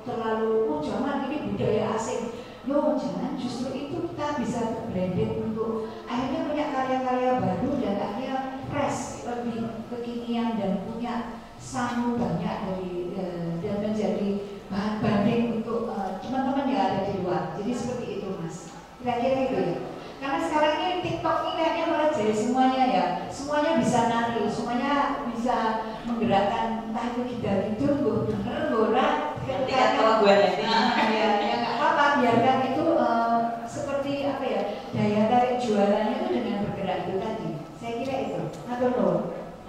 Speaker 9: terlalu jangan ini budaya asing. No, jangan, justru itu kita bisa branded untuk akhirnya punya karya-karya baru dan akhirnya fresh, lebih kekinian dan punya sangu banyak dan menjadi bahan banding untuk teman-teman yang ada di luar. Jadi seperti itu Mas, kira-kira itu ya. Karena sekarang ini TikTok ini kayaknya malah jadi semuanya bisa nari, semuanya bisa menggerakkan entah itu gitar itu, bener, bola,
Speaker 2: ketika kalau gue nanti
Speaker 9: ya nggak apa-apa, biarkan itu seperti daya tarik jualannya itu dengan bergerak itu tadi. Saya kira itu.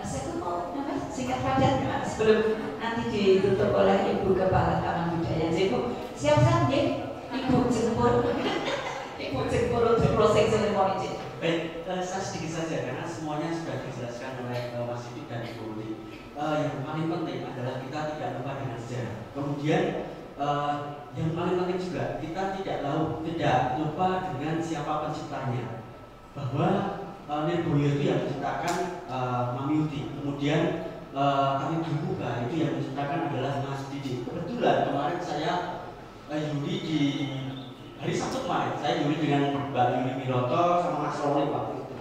Speaker 2: Saya tuh mau singkat padat sebelum nanti ditutup oleh Ibu Kepala Taman Budaya. Ibu siap-siap Ibu jemput untuk closing ceremony.
Speaker 1: Baik, saya sedikit saja karena semuanya sudah dijelaskan oleh Mas Didi dan Ibu Udi. Yang paling penting adalah kita tidak lupa dengan sejarah. Kemudian yang paling penting juga kita tidak lupa dengan siapa penciptanya. Bahwa Nirboyo itu yang menciptakan Mamiuti. Kemudian kami Buka itu yang menciptakan adalah Mas Didi. Kebetulan kemarin saya Yuli di hari Sabtu kemarin, saya Yuli dengan Mbak Yuli Miroto sama Mas Roni waktu itu.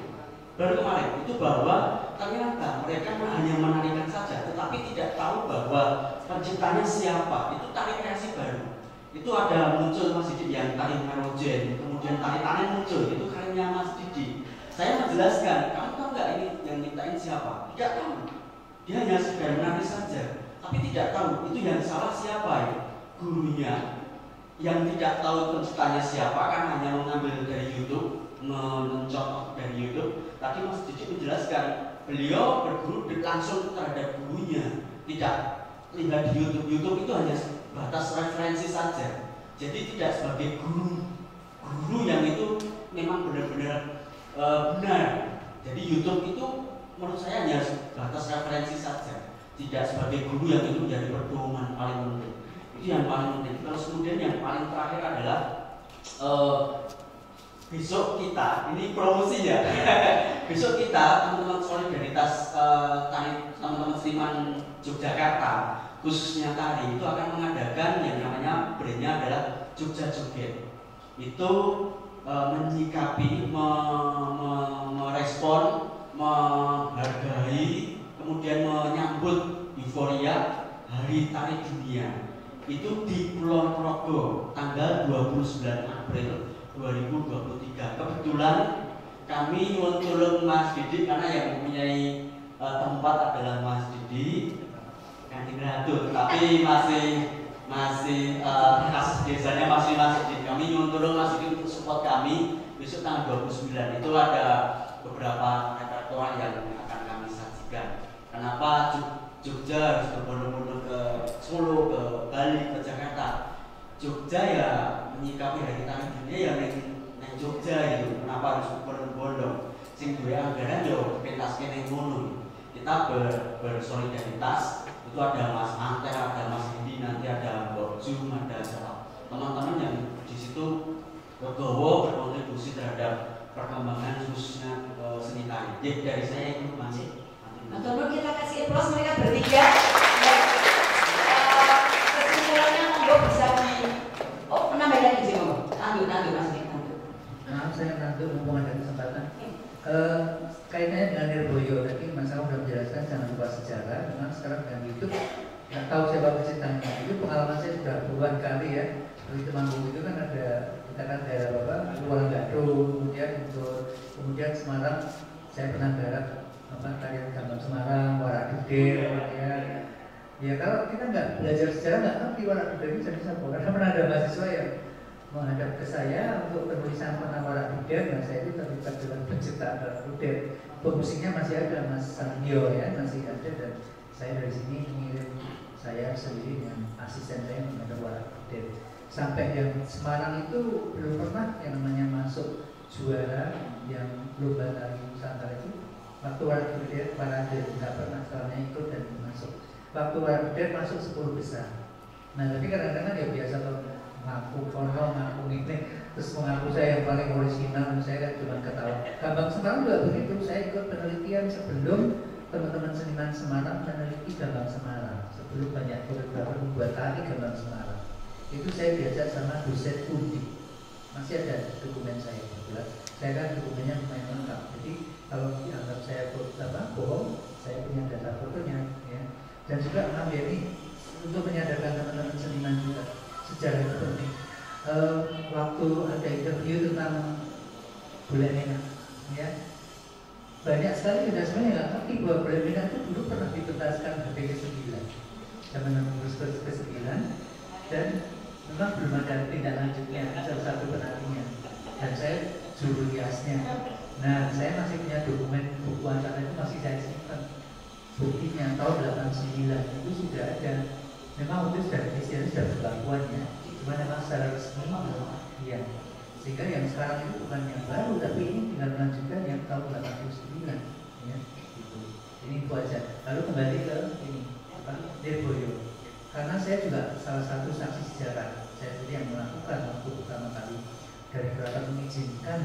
Speaker 1: Baru kemarin itu bahwa ternyata mereka hanya menarikan saja, tetapi tidak tahu bahwa penciptanya siapa. Itu tari kreasi baru. Itu ada muncul Mas Didi yang tari Merojen, kemudian tari Tanen muncul, itu karyanya Mas Didi. Saya menjelaskan, kamu tahu nggak ini yang mintain siapa? Tidak tahu. Dia hanya sekedar menari saja. tapi tidak tahu itu yang salah siapa ya? Gurunya. Yang tidak tahu penciptanya siapa kan hanya mengambil dari YouTube, mencontoh dari YouTube. Tadi Mas Didik menjelaskan beliau berguru langsung terhadap gurunya, tidak lihat di YouTube. YouTube itu hanya batas referensi saja. Jadi tidak sebagai guru yang itu memang benar-benar benar. Jadi YouTube itu menurut saya hanya batas referensi saja, tidak sebagai guru yang itu menjadi pedoman paling penting. Itu yang paling penting. Terus kemudian yang paling terakhir adalah besok kita, ini promosi ya. Besok kita teman-teman solidaritas teman-teman seniman Yogyakarta, khususnya tari itu akan mengadakan yang namanya brandnya adalah Jogja Joget. Itu menyikapi, merespon, menghargai, kemudian menyambut euforia Hari Tari Dunia. Itu di Kulon Progo tanggal 29 April 2023. Kebetulan kami nyuwun tulung Mas Didik karena yang mempunyai tempat adalah Mas Didik Kanjeng Ratu, tapi masih khas desanya masih Mas Didik. Kami nyuwun tulung Mas Didik untuk support kami besok tanggal 29. Itu ada beberapa repertoire yang akan kami sajikan. Kenapa Jogja harus berbondong-bondong ke Solo, ke Bali, ke Jakarta? Jogja ya menyikapi Hari Tari Dunia ya neng Jogja gitu. Kenapa harus berbondong-bondong? Sing duwe anggaran yo pentas kene ngono. Kita bersolidaritas. Itu ada Mas Anter, ada Mas Hindi, nanti ada Mbok Jum, ada teman-teman yang di situ bergowo berkontribusi terhadap perkembangan khususnya seni tari. Jadi dari saya itu masih.
Speaker 2: Untuk kita kasih aplaus mereka bertiga. Ya. Kesimpulannya monggo bisa menambah lagi sih monggo. Tandu Mas Dik.
Speaker 8: Maaf saya nanti mumpung ada kesempatan. Kaitannya dengan Nirboyo tadi Mas Al sudah menjelaskan jangan lupa sejarah. Memang sekarang dengan YouTube nggak tahu siapa penciptanya. Itu pengalaman saya sudah puluhan kali ya. Di Temanggung itu kan ada kita kan daerah Luar Gadung, kemudian Semarang saya pernah garap tarian Gambang Semarang, Warak Gede, ya kalau kita nggak belajar sejarah nggak ngerti Warak Gede itu jadi siapa. Karena pernah ada mahasiswa yang menghadap ke saya untuk penulisan tentang Warak Gede, nah saya itu terlibat dalam penciptaan Warak Gede. Pemusiknya masih ada Mas Sandio ya, masih ada, dan saya dari sini mengirim saya sendiri dengan asisten saya menghadap Warak Gede. Sampai yang Semarang itu belum pernah yang namanya masuk juara yang lomba tari Nusantara itu. Waktu Warak Gede parade tidak pernah soalnya ikut dan masuk. Waktu Warak Gede masuk 10 besar. Nah tapi kadang-kadang ya biasa kalau ngaku ini, terus mengaku saya yang paling orisinal dan saya kan cuma ketawa. Gambang Semarang juga begitu. Saya ikut penelitian sebelum teman-teman seniman Semarang meneliti Gambang Semarang. Sebelum banyak koreografer membuat tari Gambang Semarang. Itu saya diajak sama dosen Undi. Masih ada dokumen saya kebetulan. Saya kan dokumennya lumayan lengkap. Jadi kalau dianggap saya bohong, saya punya data fotonya ya. Dan juga ini untuk menyadarkan teman-teman seniman juga sejarah itu penting. Waktu ada interview tentang bulan Minang ya, banyak sekali sudah sebenarnya nggak ngerti bahwa bulan Minang itu dulu pernah dipentaskan HP ke-9 zaman ke-9 dan memang belum ada tindak lanjutnya, salah satu penarinya, dan saya juru riasnya. Nah, saya masih punya dokumen buku acara itu masih saya simpan. Buktinya tahun 89 itu sudah ada. Memang itu sudah istilahnya sudah berlakuannya. Cuma memang secara resmi iya. Sehingga yang sekarang itu bukan yang baru, tapi ini tinggal melanjutkan yang tahun 89 ya. Gitu. Ini itu aja. Lalu kembali ke ini Nirboyo. Karena saya juga salah satu saksi sejarah. Saya sendiri yang melakukan waktu pertama kali dari keraton mengizinkan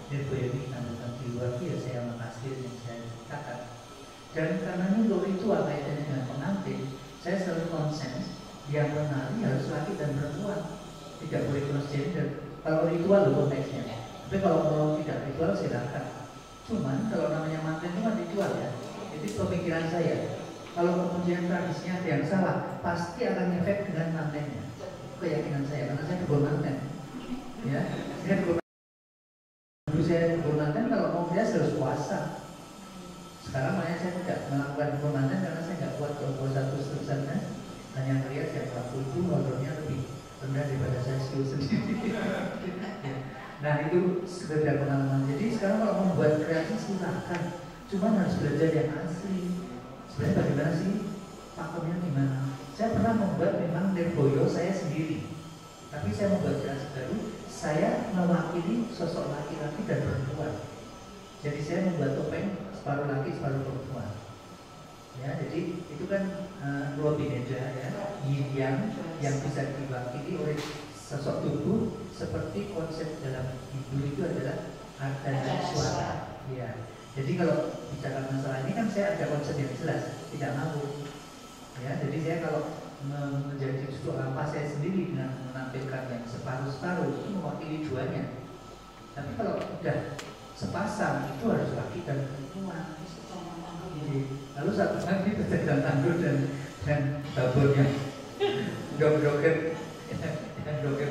Speaker 8: Nirboyo ini ditandangkan di luar ya saya makasih yang saya ceritakan. Dan karena ini untuk ritual kaitannya dengan pengantin, saya selalu konsen yang menari harus laki dan perempuan, tidak boleh transgender. Kalau ritual itu konteksnya, tapi kalau mau tidak ritual silakan. Cuman kalau namanya manten itu kan ritual ya. Jadi pemikiran saya, kalau kemudian tradisinya ada yang salah, pasti akan efek dengan mantennya. Keyakinan saya, karena saya kebun manten. Ya, saya kebun manten kalau mau bias harus puasa. Sekarang makanya saya tidak melakukan kebun manten karena saya nggak kuat kalau puasa terus-terusan kan. silakan, cuman harus belajar yang asli. Sebenarnya bagaimana sih pakemnya gimana? Saya pernah membuat memang Nirboyo saya sendiri, tapi saya membuat kreasi baru. Saya mewakili sosok laki-laki dan perempuan. Jadi saya membuat topeng separuh laki separuh perempuan. Ya, jadi itu kan lebih beda ya, yin yang bisa diwakili oleh sosok tubuh seperti konsep dalam Hindu itu adalah harta dan suara. Ya, jadi kalau bicara masalah ini kan saya ada konsep yang jelas, tidak ngawur. Ya, jadi saya kalau menjadi sosok apa saya sendiri dengan menampilkan yang separuh-separuh itu mewakili duanya. Tapi kalau udah sepasang itu harus laki dan perempuan. Lalu satu lagi pedagang tangguh dan babon yang joget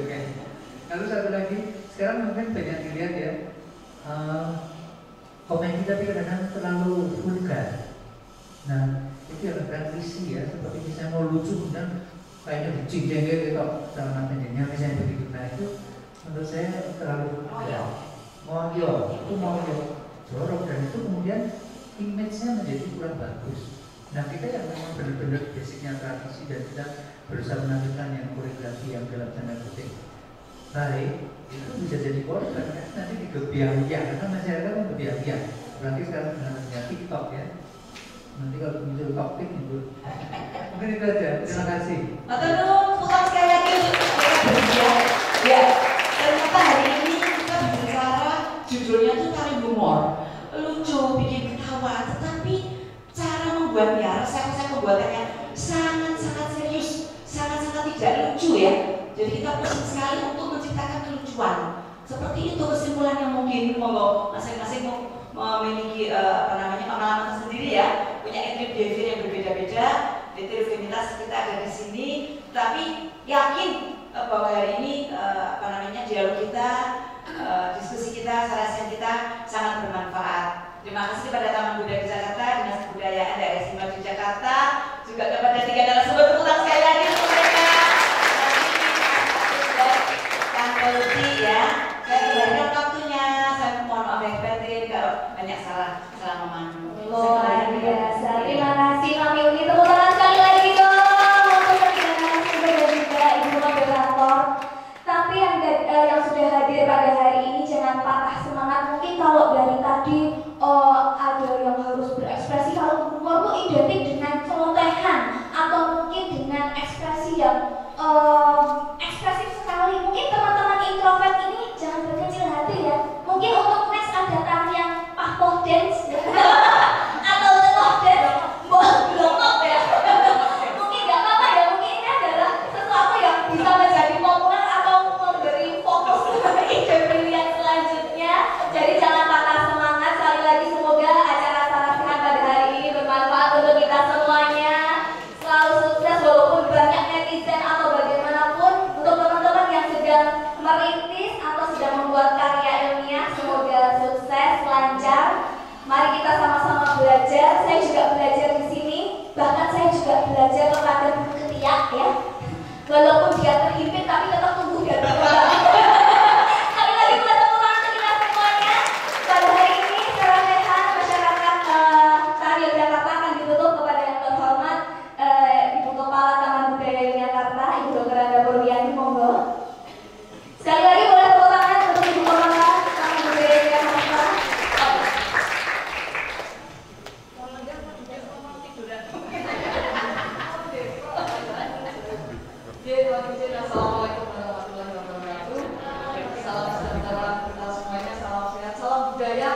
Speaker 8: kayak. Lalu satu lagi sekarang mungkin banyak dilihat ya, komen kita kadang-kadang terlalu vulgar. Nah itu yang kadang visi ya, seperti misalnya mau lucu kemudian kayaknya dicing-cing gitu sama pendeknya misalnya begitu. Nah itu menurut saya terlalu vulgar. Mau jorok dan itu kemudian image-nya menjadi kurang bagus. Nah kita yang memang benar-benar basicnya tradisi dan kita berusaha menampilkan yang koreografi yang dalam tanda kutip baik, itu bisa jadi korban kan nanti digebiang-biang karena masyarakat kan gebiang-biang. Berarti sekarang dengan adanya TikTok ya, nanti kalau muncul topik itu mungkin itu aja. Terima kasih.
Speaker 2: Putar sekali lagi untuk kita berbicara. Ya, ternyata hari ini kita bicara judulnya tuh tari humor, lucu, bikin ketawa, tetapi cara membuatnya, resep-resep pembuatannya sangat-sangat serius, sangat-sangat tidak lucu ya. Jadi kita pusing sekali untuk menciptakan kelucuan. Seperti itu kesimpulannya mungkin monggo masing-masing memiliki pengalaman tersendiri ya, punya entry behavior yang berbeda-beda. Heterogenitas kita ada di sini, tapi yakin bahwa hari ini dialog kita, diskusi kita, sarasi kita sangat bermanfaat. Terima kasih kepada Taman Budaya Jakarta, Dinas Kebudayaan Daerah Istimewa Yogyakarta, juga kepada 3 narasumber, tepuk tangan sekali lagi untuk mereka. Kang Lutfi ya, saya kembalikan waktunya. Saya mohon maaf yang batin kalau banyak salah memandu.
Speaker 4: Luar biasa. Terima kasih Mami Uni. Tepuk tangan sekali lagi dong untuk ketiga narasumber dan juga Ibu Moderator. Tapi yang sudah hadir pada hari ini jangan patah semangat. Mungkin kalau dari tadi ada yang harus berekspresi, kalau humor itu identik dengan celotehan atau mungkin dengan ekspresi yang ekspresif sekali. Mungkin teman-teman introvert ini jangan berkecil hati ya. Mungkin untuk next ada tarian pahpoh dance atau celoh dance, blokok ya. Mungkin nggak apa-apa ya. Mungkin ini adalah sesuatu yang bisa menjadi populer atau memberi fokus ide pilihan selanjutnya. Jadi jangan patah semangat. Sekali lagi semoga acara sarasihan pada hari ini bermanfaat untuk kita semuanya. Selalu sukses walaupun banyak netizen atau bagaimanapun. Untuk teman-teman yang sedang merintis atau sedang membuat karya ilmiah, semoga sukses, lancar. Mari kita sama-sama belajar. Saya juga belajar di sini. Bahkan saya juga belajar kepada guru ketiak ya. Walaupun dia terhimpit tapi tetap tumbuh dan berkembang. Sekali lagi kita tepuk tangan untuk kita semuanya. Pada hari ini serangkaian masyarakat Tari Yogyakarta akan ditutup kepada yang terhormat Ibu Kepala Taman Budaya Yogyakarta, Ibu Dr. Anda Purwiyanti, monggo. Sekali lagi boleh tepuk tangan untuk Ibu Kepala Taman Budaya Yogyakarta.
Speaker 10: Assalamualaikum warahmatullahi wabarakatuh. Salam sejahtera kita semuanya, salam sehat, salam budaya.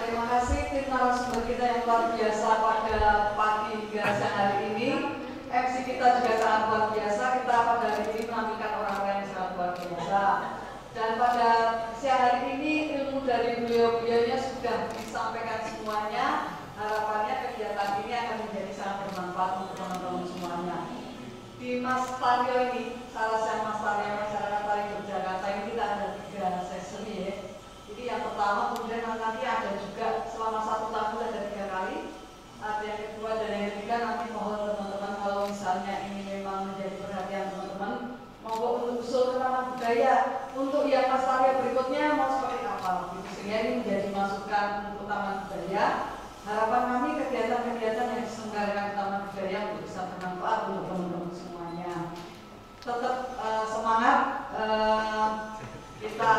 Speaker 10: Terima kasih tim narasumber kita yang luar biasa pada pagi hingga siang hari ini. MC kita juga sangat luar biasa. Kita pada hari ini menampilkan orang-orang yang sangat luar biasa. Dan pada siang hari ini ilmu dari beliau-beliaunya sudah disampaikan semuanya. Harapannya kegiatan ini akan menjadi sangat bermanfaat untuk teman-teman semuanya. Di Mas Taryo ini, sarasihan Mas Taryo masyarakat Tari Yogyakarta ini kita ada 3 sesi ya. Jadi yang pertama kemudian nanti ada juga selama 1 tahun ada 3 kali. Ada yang kedua dan yang ketiga nanti mohon teman-teman kalau misalnya ini memang menjadi perhatian teman-teman, monggo untuk usul ke Taman Budaya untuk yang Mas Taryo berikutnya mau seperti apa. kegiatan-kegiatan yang diselenggarakan di Taman Budaya untuk bisa bermanfaat untuk teman-teman semuanya. Tetap semangat, kita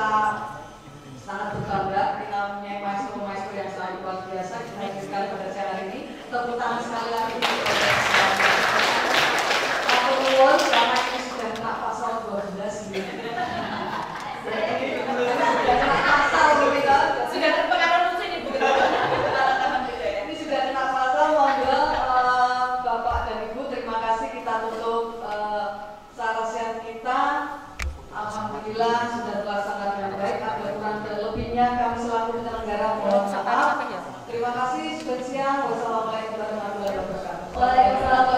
Speaker 10: sangat berbangga kita punya maestro-maestro yang sangat luar biasa. Kita sekali pada siang hari ini. Tepuk tangan sekali lagi untuk satu nuwun karena ini sudah kena pasal 12 gitu. Sudah kena pasal begitu. Sudah terpengaruh musuh ini begitu. Ini sudah kena pasal. Monggo Bapak dan Ibu, terima kasih. Kita tutup sarasian kita. Alhamdulillah sudah terlaksana dengan baik. Ada kurang dan lebihnya kami selaku penyelenggara mohon maaf. Terima kasih. Sudah siang. Wassalamualaikum warahmatullahi wabarakatuh.
Speaker 2: Waalaikumsalam